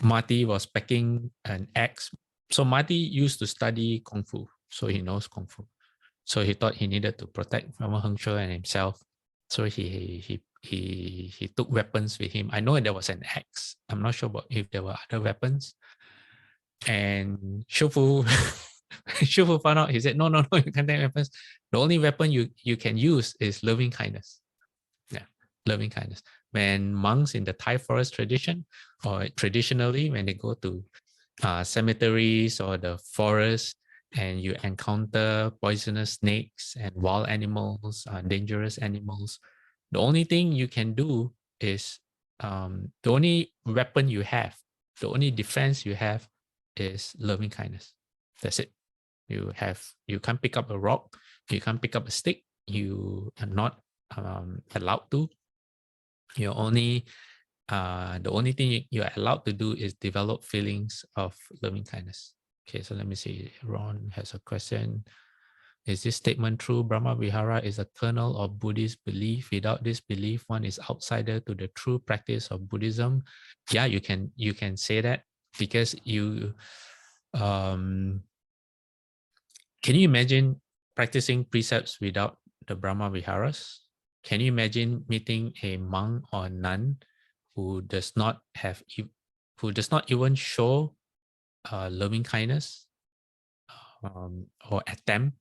Speaker 2: Marty was packing an axe. So Marty used to study Kung Fu, so he knows Kung Fu. So he thought he needed to protect Rama Heng Shui and himself. So he took weapons with him. I know there was an axe. I'm not sure about if there were other weapons. And Shufu found out. He said, no, you can't take weapons. The only weapon you can use is loving kindness. Yeah, loving kindness. When monks in the Thai forest tradition, or traditionally when they go to cemeteries or the forest, and you encounter poisonous snakes and wild animals, dangerous animals, the only thing you can do is the only weapon you have, the only defense you have is loving kindness. That's it. You can't pick up a rock, you can't pick up a stick, you are not allowed to. You're only the only thing you're allowed to do is develop feelings of loving kindness. Okay, so let me see. Ron has a question. Is this statement true? Brahma Vihara is a kernel of Buddhist belief. Without this belief, one is outsider to the true practice of Buddhism. Yeah, you can say that, because you can you imagine practicing precepts without the Brahma Viharas? Can you imagine meeting a monk or nun who does not even show loving kindness or attempt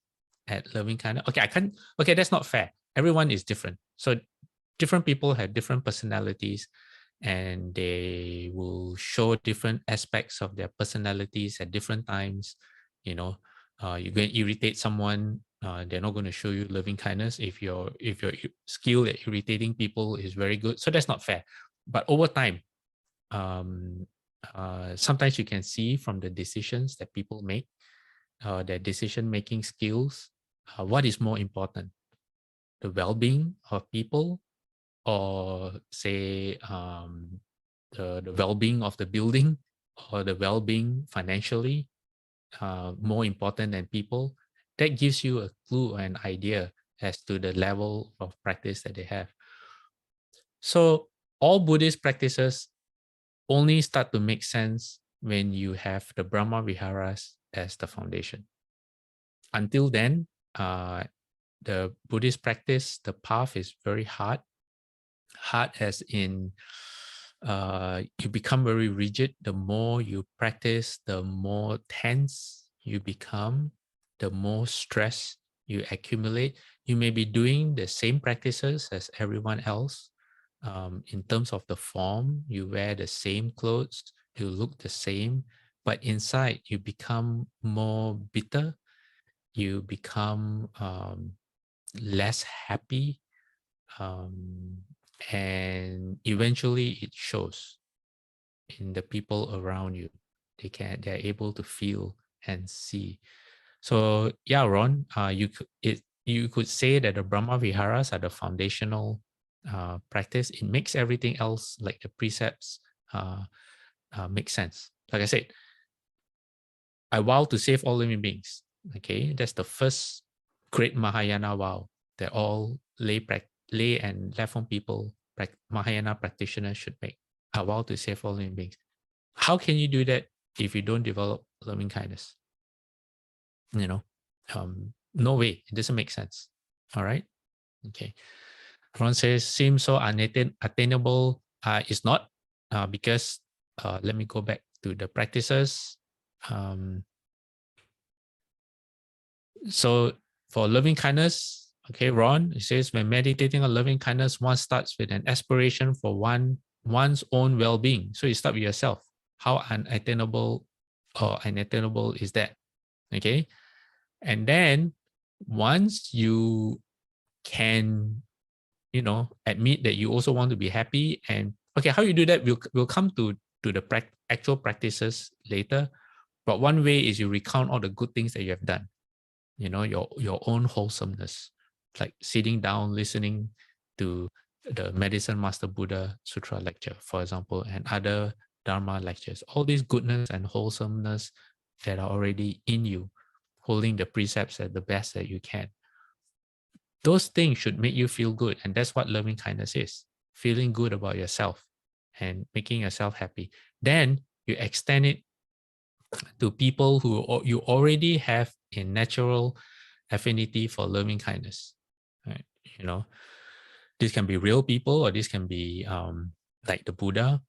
Speaker 2: at loving kindness? Okay, that's not fair. Everyone is different. So different people have different personalities, and they will show different aspects of their personalities at different times. You know, you're going to irritate someone, they're not going to show you loving kindness if your skill at irritating people is very good. So that's not fair. But over time, sometimes you can see from the decisions that people make, their decision-making skills, what is more important, the well-being of people, or say the well-being of the building, or the well-being financially, more important than people. That gives you a clue or an idea as to the level of practice that they have. So all Buddhist practices only start to make sense when you have the Brahma Viharas as the foundation. Until then, the Buddhist practice, the path is very hard. Hard as in you become very rigid. The more you practice, the more tense you become, the more stress you accumulate. You may be doing the same practices as everyone else. In terms of the form, you wear the same clothes, you look the same, but inside you become more bitter, you become less happy, and eventually it shows in the people around you. They're able to feel and see. So yeah, Ron, you could say that the Brahma Viharas are the foundational practice. It makes everything else, like the precepts, make sense. Like I said, I vow to save all living beings. Okay, that's the first great Mahayana vow that all lay and left-form people, Mahayana practitioners should make. I vow to save all living beings. How can you do that if you don't develop loving kindness. No way. It doesn't make sense. All right. Okay. Ron says, seems so unattainable. It's not, because let me go back to the practices. So for loving kindness, okay, Ron, it says, when meditating on loving kindness, one starts with an aspiration for one's own well-being. So you start with yourself. How unattainable is that? Okay. And then once you can, admit that you also want to be happy, and okay, how you do that, we'll come to the actual practices later. But one way is you recount all the good things that you have done, your own wholesomeness, like sitting down, listening to the Medicine Master Buddha Sutra lecture, for example, and other Dharma lectures, all these goodness and wholesomeness that are already in you, holding the precepts at the best that you can. Those things should make you feel good. And that's what loving kindness is, feeling good about yourself and making yourself happy. Then you extend it to people who you already have a natural affinity for loving kindness. Right? This can be real people, or this can be like the Buddha.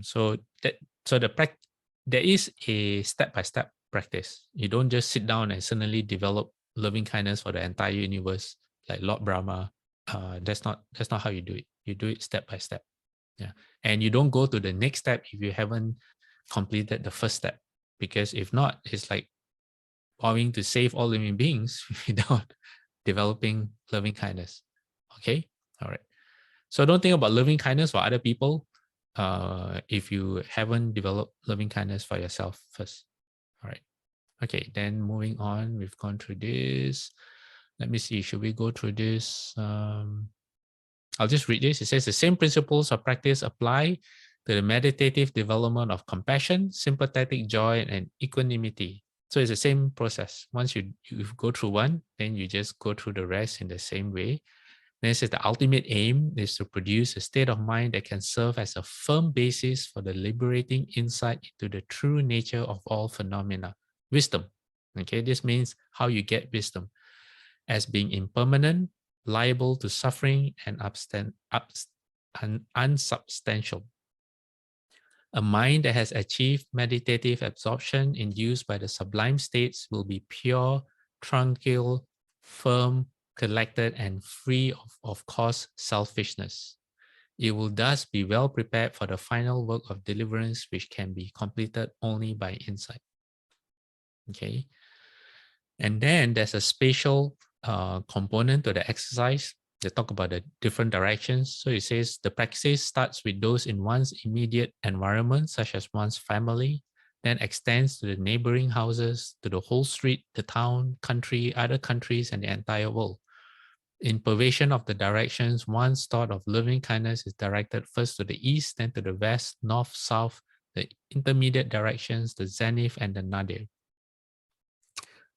Speaker 2: So there is a step-by-step practice. You don't just sit down and suddenly develop loving kindness for the entire universe like Lord Brahma. That's not how you do it. You do it step by step. Yeah. And you don't go to the next step if you haven't completed the first step, because if not, it's like vowing to save all living beings without developing loving kindness. Okay. All right. So don't think about loving kindness for other people if you haven't developed loving kindness for yourself first. All right. Okay, then moving on, we've gone through this. Let me see, should we go through this? I'll just read this. It says, the same principles of practice apply to the meditative development of compassion, sympathetic joy, and equanimity. So it's the same process. Once you go through one, then you just go through the rest in the same way. Then it says the ultimate aim is to produce a state of mind that can serve as a firm basis for the liberating insight into the true nature of all phenomena. Wisdom. Okay, this means how you get wisdom as being impermanent, liable to suffering, and unsubstantial. A mind that has achieved meditative absorption induced by the sublime states will be pure, tranquil, firm, collected, and free of coarse selfishness. It will thus be well prepared for the final work of deliverance, which can be completed only by insight. Okay. And then there's a spatial component to the exercise. They talk about the different directions. So it says the practice starts with those in one's immediate environment, such as one's family, then extends to the neighboring houses, to the whole street, the town, country, other countries, and the entire world. In pervasion of the directions, one's thought of loving kindness is directed first to the east, then to the west, north, south, the intermediate directions, the zenith, and the nadir.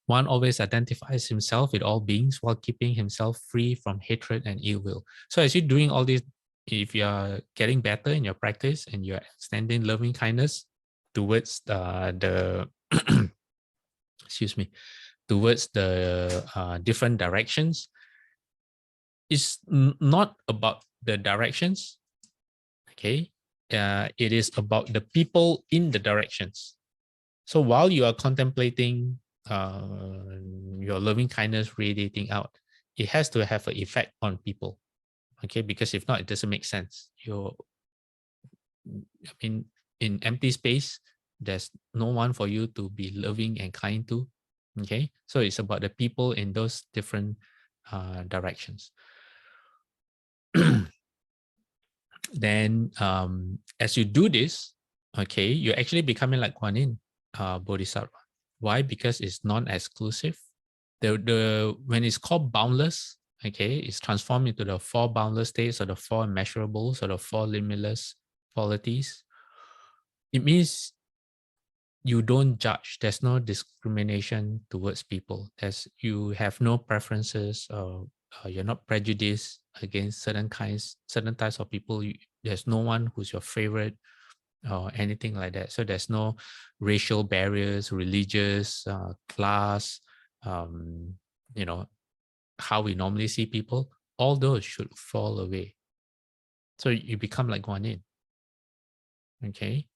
Speaker 2: One always identifies himself with all beings while keeping himself free from hatred and ill will. So as you're doing all this, if you're getting better in your practice and you're extending loving kindness towards the excuse me, towards the different directions, it's not about the directions, okay? It is about the people in the directions. So while you are contemplating your loving kindness radiating out, it has to have an effect on people, okay? Because if not, it doesn't make sense. In empty space, there's no one for you to be loving and kind to, okay? So it's about the people in those different directions. Then as you do this, okay, you're actually becoming like Kuan Yin Bodhisattva. Why? Because it's non-exclusive. When it's called boundless, okay, it's transformed into the four boundless states or the four immeasurables or the four limitless qualities. It means you don't judge. There's no discrimination towards people. You have no preferences, or you're not prejudiced against certain types of people. There's no one who's your favorite. or anything like that. So there's no racial barriers, religious, class, you know, how we normally see people. All those should fall away. So you become like Guan Yin. Okay.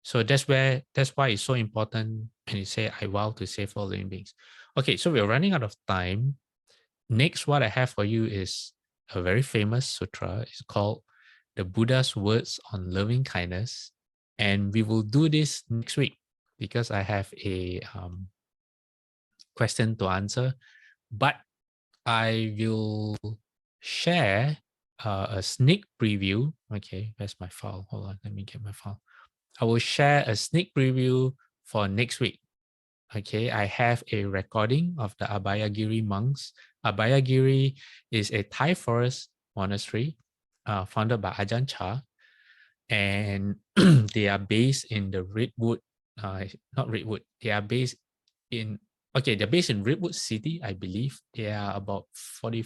Speaker 2: So that's why it's so important when you say, I vow to save all living beings. Okay, so we're running out of time. Next, what I have for you is a very famous sutra. It's called The Buddha's Words on Loving Kindness. And we will do this next week because I have a question to answer. But I will share a sneak preview. Okay, where's my file? Hold on, let me get my file. I will share a sneak preview for next week. Okay, I have a recording of the Abhayagiri monks. Abhayagiri is a Thai forest monastery founded by Ajahn Chah, and they are based in the Redwood, not Redwood, they are based in, okay, they're based in Redwood City, I believe. They are about 40,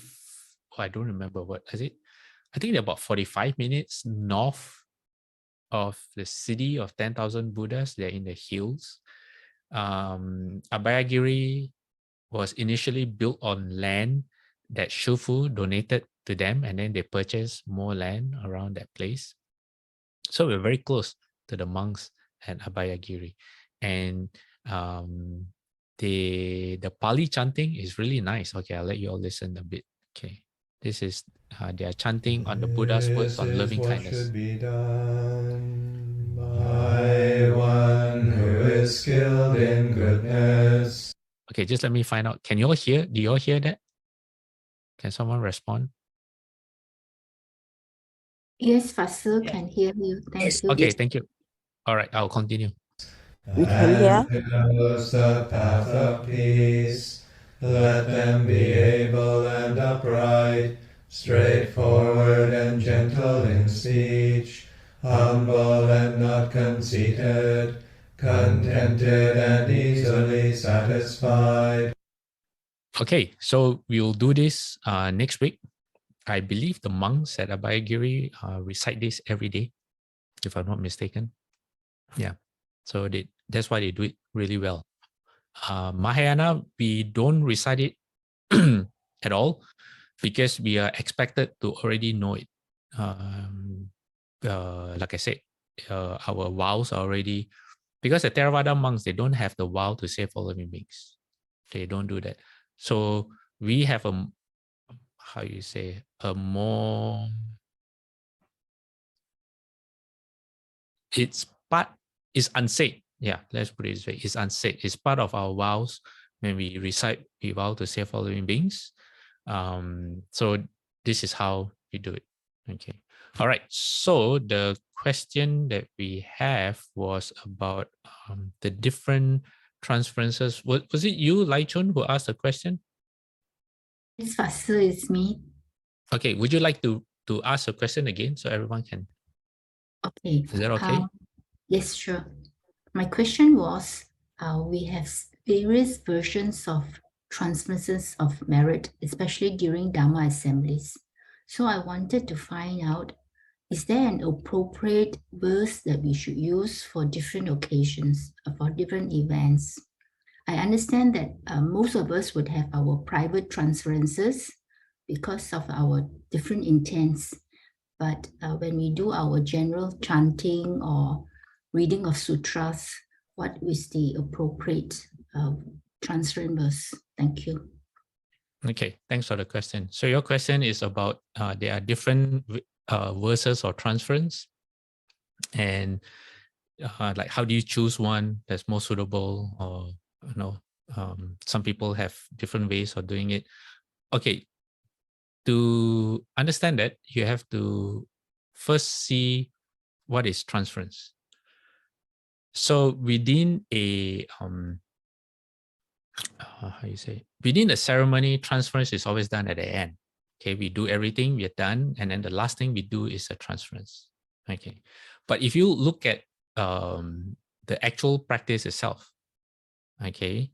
Speaker 2: I don't remember what is it. I think they're about 45 minutes north of the city of 10,000 Buddhas. They're in the hills. Abhayagiri was initially built on land that Shufu donated to them, and then they purchased more land around that place. So we're very close to the monks at Abhayagiri. And the Pali chanting is really nice. Okay, I'll let you all listen a bit. Okay, this is they are chanting on the Buddha's words on loving kindness.
Speaker 3: Should be done by one who is skilled in goodness.
Speaker 2: Okay, just let me find out. Can you all hear? Do you all hear that? Can someone respond?
Speaker 4: Yes, Fasil can hear you. Thank you.
Speaker 2: Okay, thank you. All right, I'll continue.
Speaker 1: We can hear.
Speaker 3: And knows the path of peace. Let them be able and upright, straightforward and gentle in speech, humble and not conceited, contented and easily satisfied.
Speaker 2: Okay, so we'll do this next week. I believe the monks at Abhayagiri recite this every day, if I'm not mistaken. Yeah, so that's why they do it really well. Mahayana, we don't recite it at all because we are expected to already know it. Like I said, our vows are already, because the Theravada monks, they don't have the vow to save all living beings. They don't do that. So we have a, how you say, a more, it's unsaid. Yeah, let's put it this way. It's unsaid. It's part of our vows. When we recite, we vow to save all living beings. So this is how we do it. Okay. All right. So the question that we have was about the different transferences. Was it you, Lai Chun, who asked the question?
Speaker 4: Yes, Fasil, it's me.
Speaker 2: Okay. Would you like to ask the question again so everyone can?
Speaker 4: Okay.
Speaker 2: Is that okay?
Speaker 4: Yes, sure. My question was, we have various versions of transferences of merit, especially during Dharma assemblies. So I wanted to find out, is there an appropriate verse that we should use for different occasions, for different events? I understand that most of us would have our private transferences because of our different intents. But when we do our general chanting or reading of sutras, what is the appropriate transference verse? Thank you.
Speaker 2: Okay, thanks for the question. So your question is about there are different verses or transference, and like how do you choose one that's more suitable, or some people have different ways of doing it. Okay, to understand that, you have to first see what is transference. So within a how you say, within the ceremony, transference is always done at the end. Okay, we do everything, we are done, and then the last thing we do is a transference. Okay, but if you look at the actual practice itself, okay,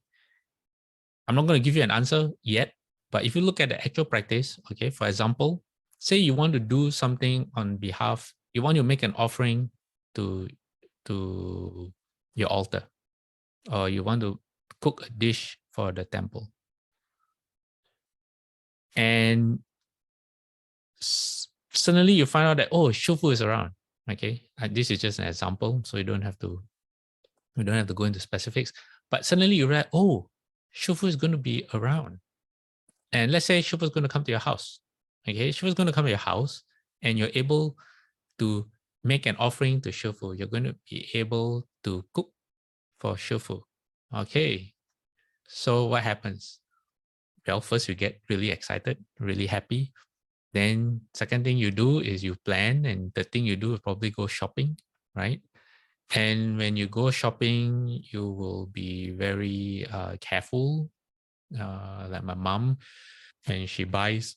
Speaker 2: I'm not going to give you an answer yet, but if you look at the actual practice, okay, for example, say you want to do something on behalf, you want to make an offering to to your altar, or you want to cook a dish for the temple. And suddenly you find out that, oh, Shofu is around. Okay, this is just an example, so you don't have to go into specifics. But suddenly you realize, oh, Shofu is going to be around. And let's say Shofu is going to come to your house. Okay, Shofu is going to come to your house, and you're able to make an offering to Shofu. You're going to be able to cook for Shofu. Okay, so what happens? Well, first you get really excited, really happy. Then second thing you do is you plan, and the thing you do is probably go shopping, right? And when you go shopping, you will be very careful. Like my mom, when she buys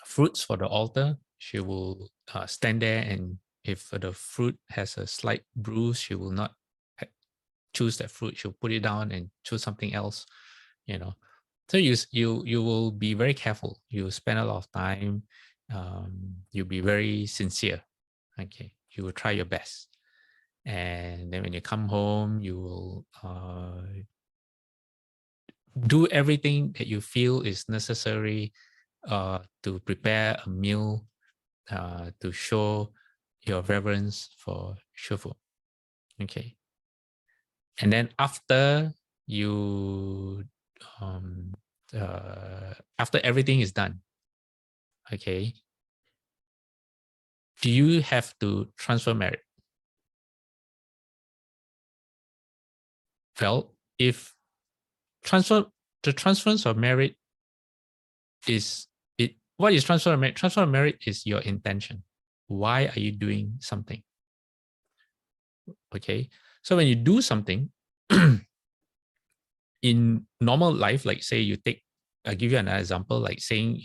Speaker 2: fruits for the altar, she will stand there, and if the fruit has a slight bruise, she will not choose that fruit. She'll put it down and choose something else, you know. So you will be very careful. You spend a lot of time. You'll be very sincere. Okay, you will try your best, and then when you come home, you will do everything that you feel is necessary to prepare a meal to show your reverence for Shofu. Okay, and then after you after everything is done, okay, do you have to transfer merit? Well, if the transference of merit is it, what is transfer of merit? Transfer of merit is your intention. Why are you doing something? Okay, so when you do something in normal life, like say you take, I'll give you another example, like saying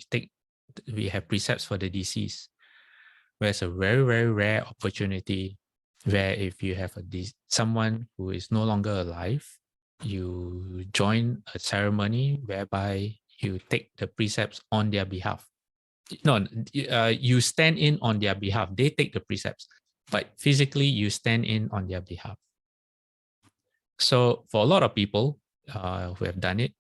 Speaker 2: we have precepts for the deceased, where it's a very, very rare opportunity where if you have someone who is no longer alive, you join a ceremony whereby you take the precepts on their behalf. No, you stand in on their behalf. They take the precepts, but physically you stand in on their behalf. So for a lot of people who have done it,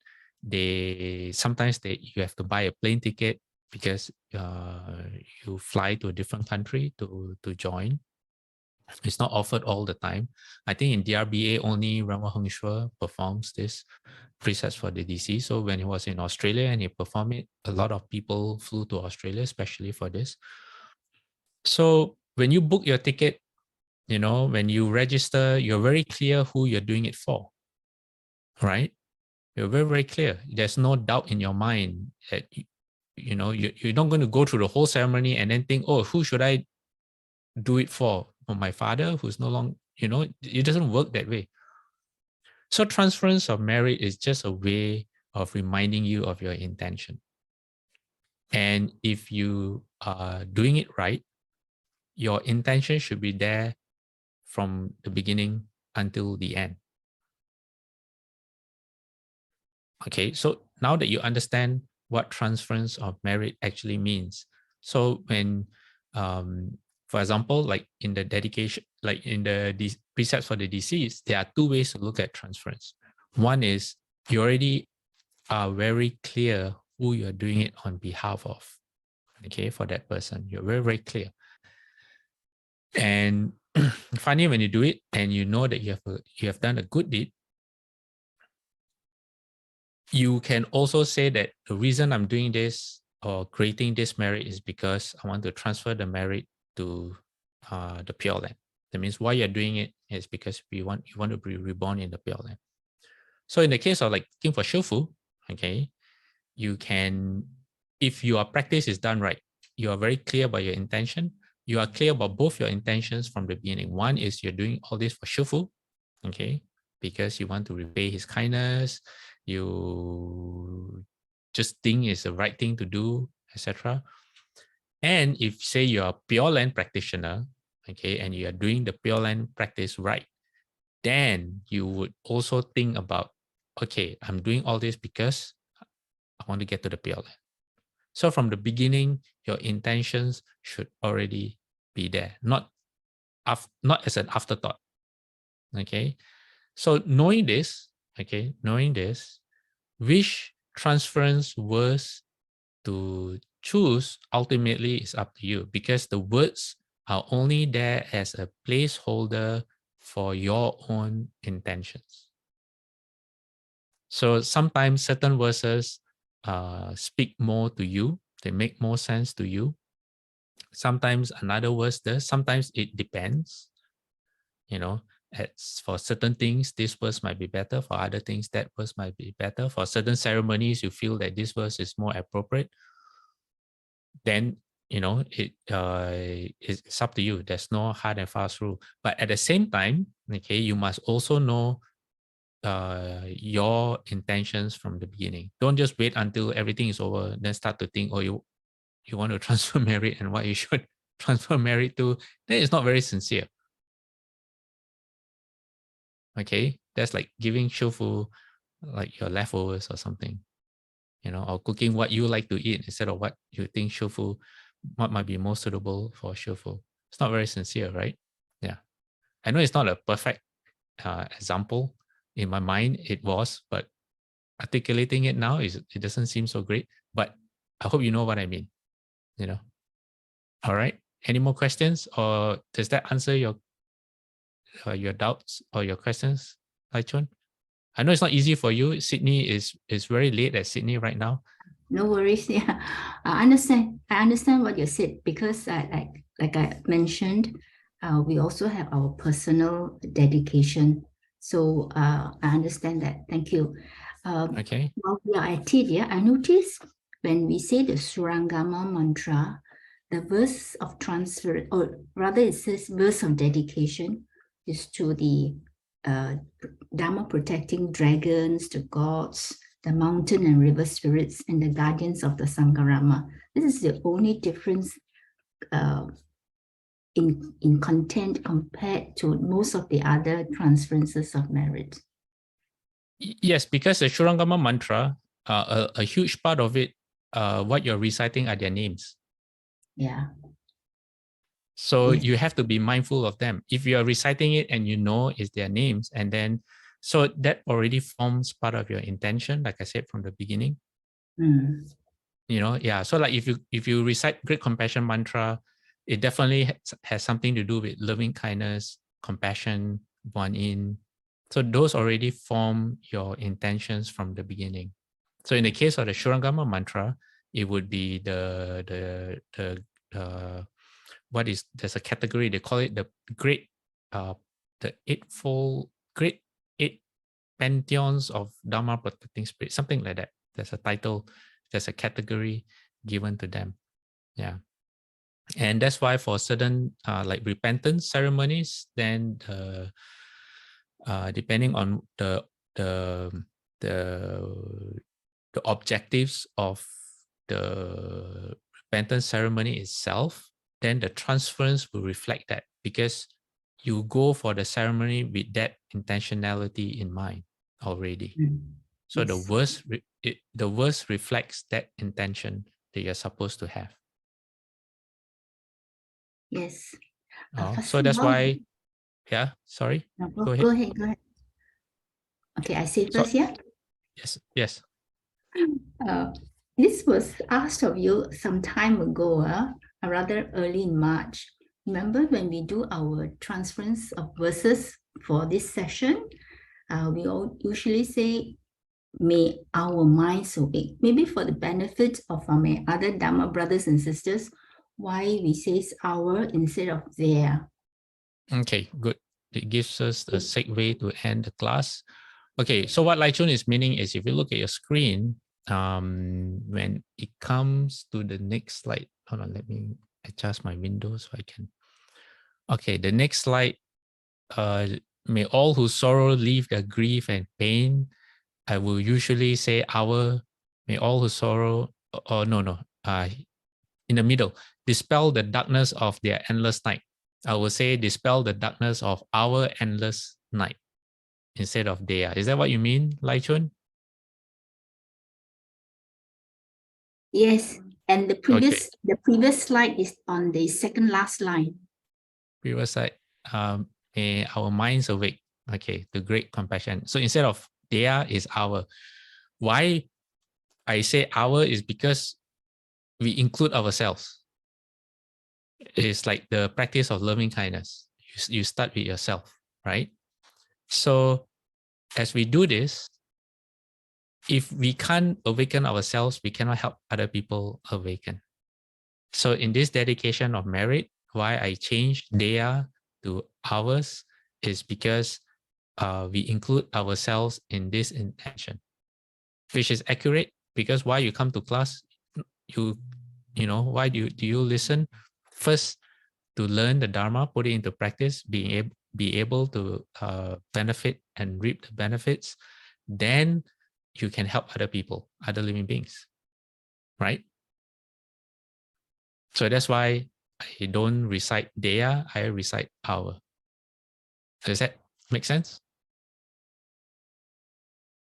Speaker 2: sometimes you have to buy a plane ticket because you fly to a different country to join. It's not offered all the time. I think in DRBA only Rama Heng Shuo performs this precepts for the DC. So when he was in Australia and he performed it, a lot of people flew to Australia, especially for this. So when you book your ticket, when you register, you're very clear who you're doing it for, right? You're very, very clear. There's no doubt in your mind that, you're not going to go through the whole ceremony and then think, oh, who should I do it for? For my father, who's no longer, it doesn't work that way. So transference of merit is just a way of reminding you of your intention. And if you are doing it right, your intention should be there from the beginning until the end. Okay, so now that you understand what transference of merit actually means, so when, for example, like in the dedication, like in the precepts for the deceased, there are two ways to look at transference. One is you already are very clear who you're doing it on behalf of. Okay, for that person, you're very, very clear. And finally, when you do it and you know that you have done a good deed, you can also say that the reason I'm doing this or creating this merit is because I want to transfer the merit to the Pure Land. That means why you're doing it is because you want to be reborn in the Pure Land. So in the case of like King for Shofu, okay, you can, if your practice is done right, you are very clear about your intention. You are clear about both your intentions from the beginning. One is you're doing all this for Shofu, okay, because you want to repay his kindness. You just think it's the right thing to do, etc. And if say you're a Pure Land practitioner, okay, and you are doing the Pure Land practice right, then you would also think about, okay, I'm doing all this because I want to get to the Pure Land. So from the beginning, your intentions should already be there. Not not as an afterthought. Okay, so knowing this, which transference words to choose ultimately is up to you, because the words are only there as a placeholder for your own intentions. So sometimes certain verses speak more to you, they make more sense to you. Sometimes another verse does, sometimes it depends. For certain things, this verse might be better. For other things, that verse might be better. For certain ceremonies, you feel that this verse is more appropriate. Then, it's up to you. There's no hard and fast rule. But at the same time, okay, you must also know your intentions from the beginning. Don't just wait until everything is over, then start to think, oh, you want to transfer merit and what you should transfer merit to. Then it's not very sincere. Okay, that's like giving shofu like your leftovers or something, or cooking what you like to eat instead of what you think shofu, what might be most suitable for shofu. It's not very sincere, right? Yeah, I know it's not a perfect example. In my mind, it was, but articulating it now it doesn't seem so great. But I hope you know what I mean. All right. Any more questions, or does that answer your doubts or your questions, Lai Chun? I know it's not easy for you. Sydney is very late at Sydney right now.
Speaker 4: No worries. Yeah, I understand. I understand what you said, because like I mentioned, we also have our personal dedication. So I understand that. Thank you.
Speaker 2: Okay.
Speaker 4: While we are at it, yeah, I noticed when we say the Surangama mantra, the verse of transfer, or rather it says verse of dedication, is to the Dharma protecting dragons, the gods, the mountain and river spirits, and the guardians of the Sangharama. This is the only difference in content compared to most of the other transferences of merit.
Speaker 2: Yes, because the Shurangama mantra, a huge part of it, what you're reciting are their names.
Speaker 4: Yeah.
Speaker 2: So
Speaker 4: Yes.
Speaker 2: you have to be mindful of them. If you are reciting it and you know it's their names, and then so that already forms part of your intention, like I said from the beginning. So like if you recite great compassion mantra, it definitely has something to do with loving kindness, compassion, one in. So those already form your intentions from the beginning. So in the case of the Shurangama mantra, it would be there's a category, they call it the great the great eight pantheons of Dharma protecting spirit, something like that. There's a title, there's a category given to them. Yeah. And that's why for certain like repentance ceremonies, then depending on the objectives of the repentance ceremony itself, then the transference will reflect that, because you go for the ceremony with that intentionality in mind already. So
Speaker 4: Yes.
Speaker 2: the verse reflects that intention that you're supposed to have.
Speaker 4: Yes.
Speaker 2: So that's why, yeah, sorry.
Speaker 4: No,
Speaker 2: Go ahead.
Speaker 4: Go ahead. Okay, I say
Speaker 2: So,
Speaker 4: first, yeah?
Speaker 2: Yes.
Speaker 4: This was asked of you some time ago, rather early in March. Remember when we do our transference of verses for this session, we all usually say, may our minds awake. Maybe for the benefit of my other Dharma brothers and sisters, why we say our instead of their.
Speaker 2: Okay, good. It gives us a segue to end the class. Okay, so what Lai Chun is meaning is, if you look at your screen, when it comes to the next slide, hold on, let me adjust my window so I can. Okay, the next slide, may all who sorrow leave their grief and pain. I will usually say may all who sorrow, in the middle, dispel the darkness of their endless night. I will say dispel the darkness of our endless night instead of their. Is that what you mean, Lai Chun?
Speaker 4: Yes, and the previous slide is on the second last line.
Speaker 2: Previous slide. may our minds awake, okay, to great compassion. So instead of their is our. Why I say our is because we include ourselves. It's like the practice of loving kindness. You start with yourself, right? So as we do this, if we can't awaken ourselves, we cannot help other people awaken. So in this dedication of merit, why I changed their to ours is because we include ourselves in this intention, which is accurate. Because why you come to class, you know, why do you listen? First, to learn the Dharma, put it into practice, be able to benefit and reap the benefits. Then you can help other people, other living beings, right? So that's why I don't recite their, I recite our. Does that make sense?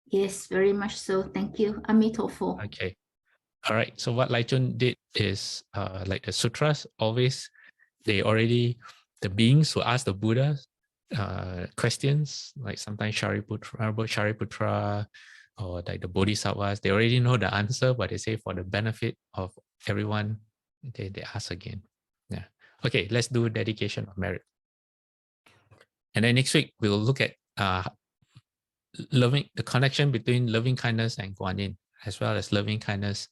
Speaker 4: Yes, very much so. Thank you. Amitofo.
Speaker 2: Okay. All right. So what Lai Chun did is like the sutras, always, they already, the beings who ask the Buddha questions, like sometimes Shariputra, or like the Bodhisattvas, they already know the answer, but they say for the benefit of everyone, they ask again. Yeah. Okay, let's do dedication of merit. And then next week, we'll look at the connection between loving kindness and Guan Yin, as well as loving kindness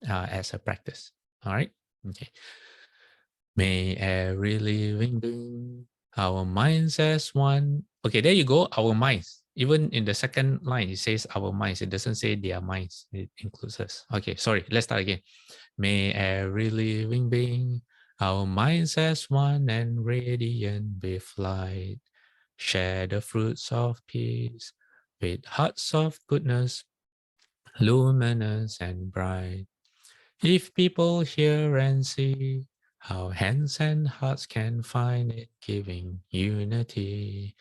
Speaker 2: as a practice. All right? Okay. May every living being, our minds as one. Okay, there you go, our minds. Even in the second line, it says our minds. It doesn't say their minds. It includes us. Okay, sorry, let's start again. May every living being, our minds as one and radiant with light, share the fruits of peace with hearts of goodness, luminous and bright. If people hear and see how hands and hearts can find it, giving unity,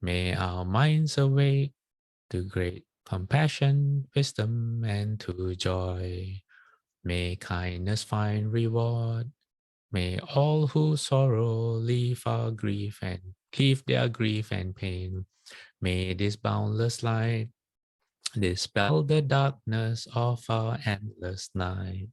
Speaker 2: may our minds awake to great compassion, wisdom, and to joy. May kindness find reward. May all who sorrow leave their grief and pain. May this boundless light dispel the darkness of our endless night.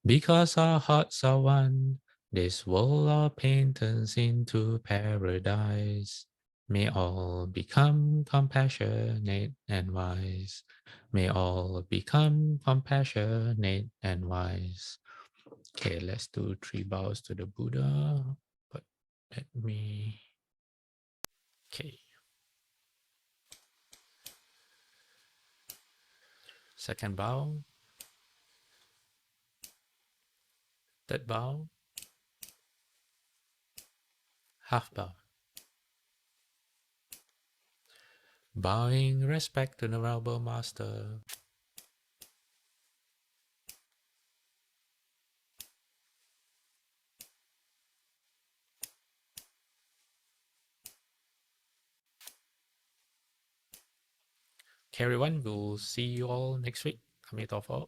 Speaker 2: Because our hearts are one, this world of pain turns into paradise. May all become compassionate and wise. May all become compassionate and wise. Okay, let's do 3 bows to the Buddha. But let me... Okay. Second bow. Third bow. Half bow. Bowing respect to the Venerable Master. Okay, everyone, we'll see you all next week. Amitofo.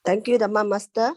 Speaker 1: Thank you, Dhamma Master.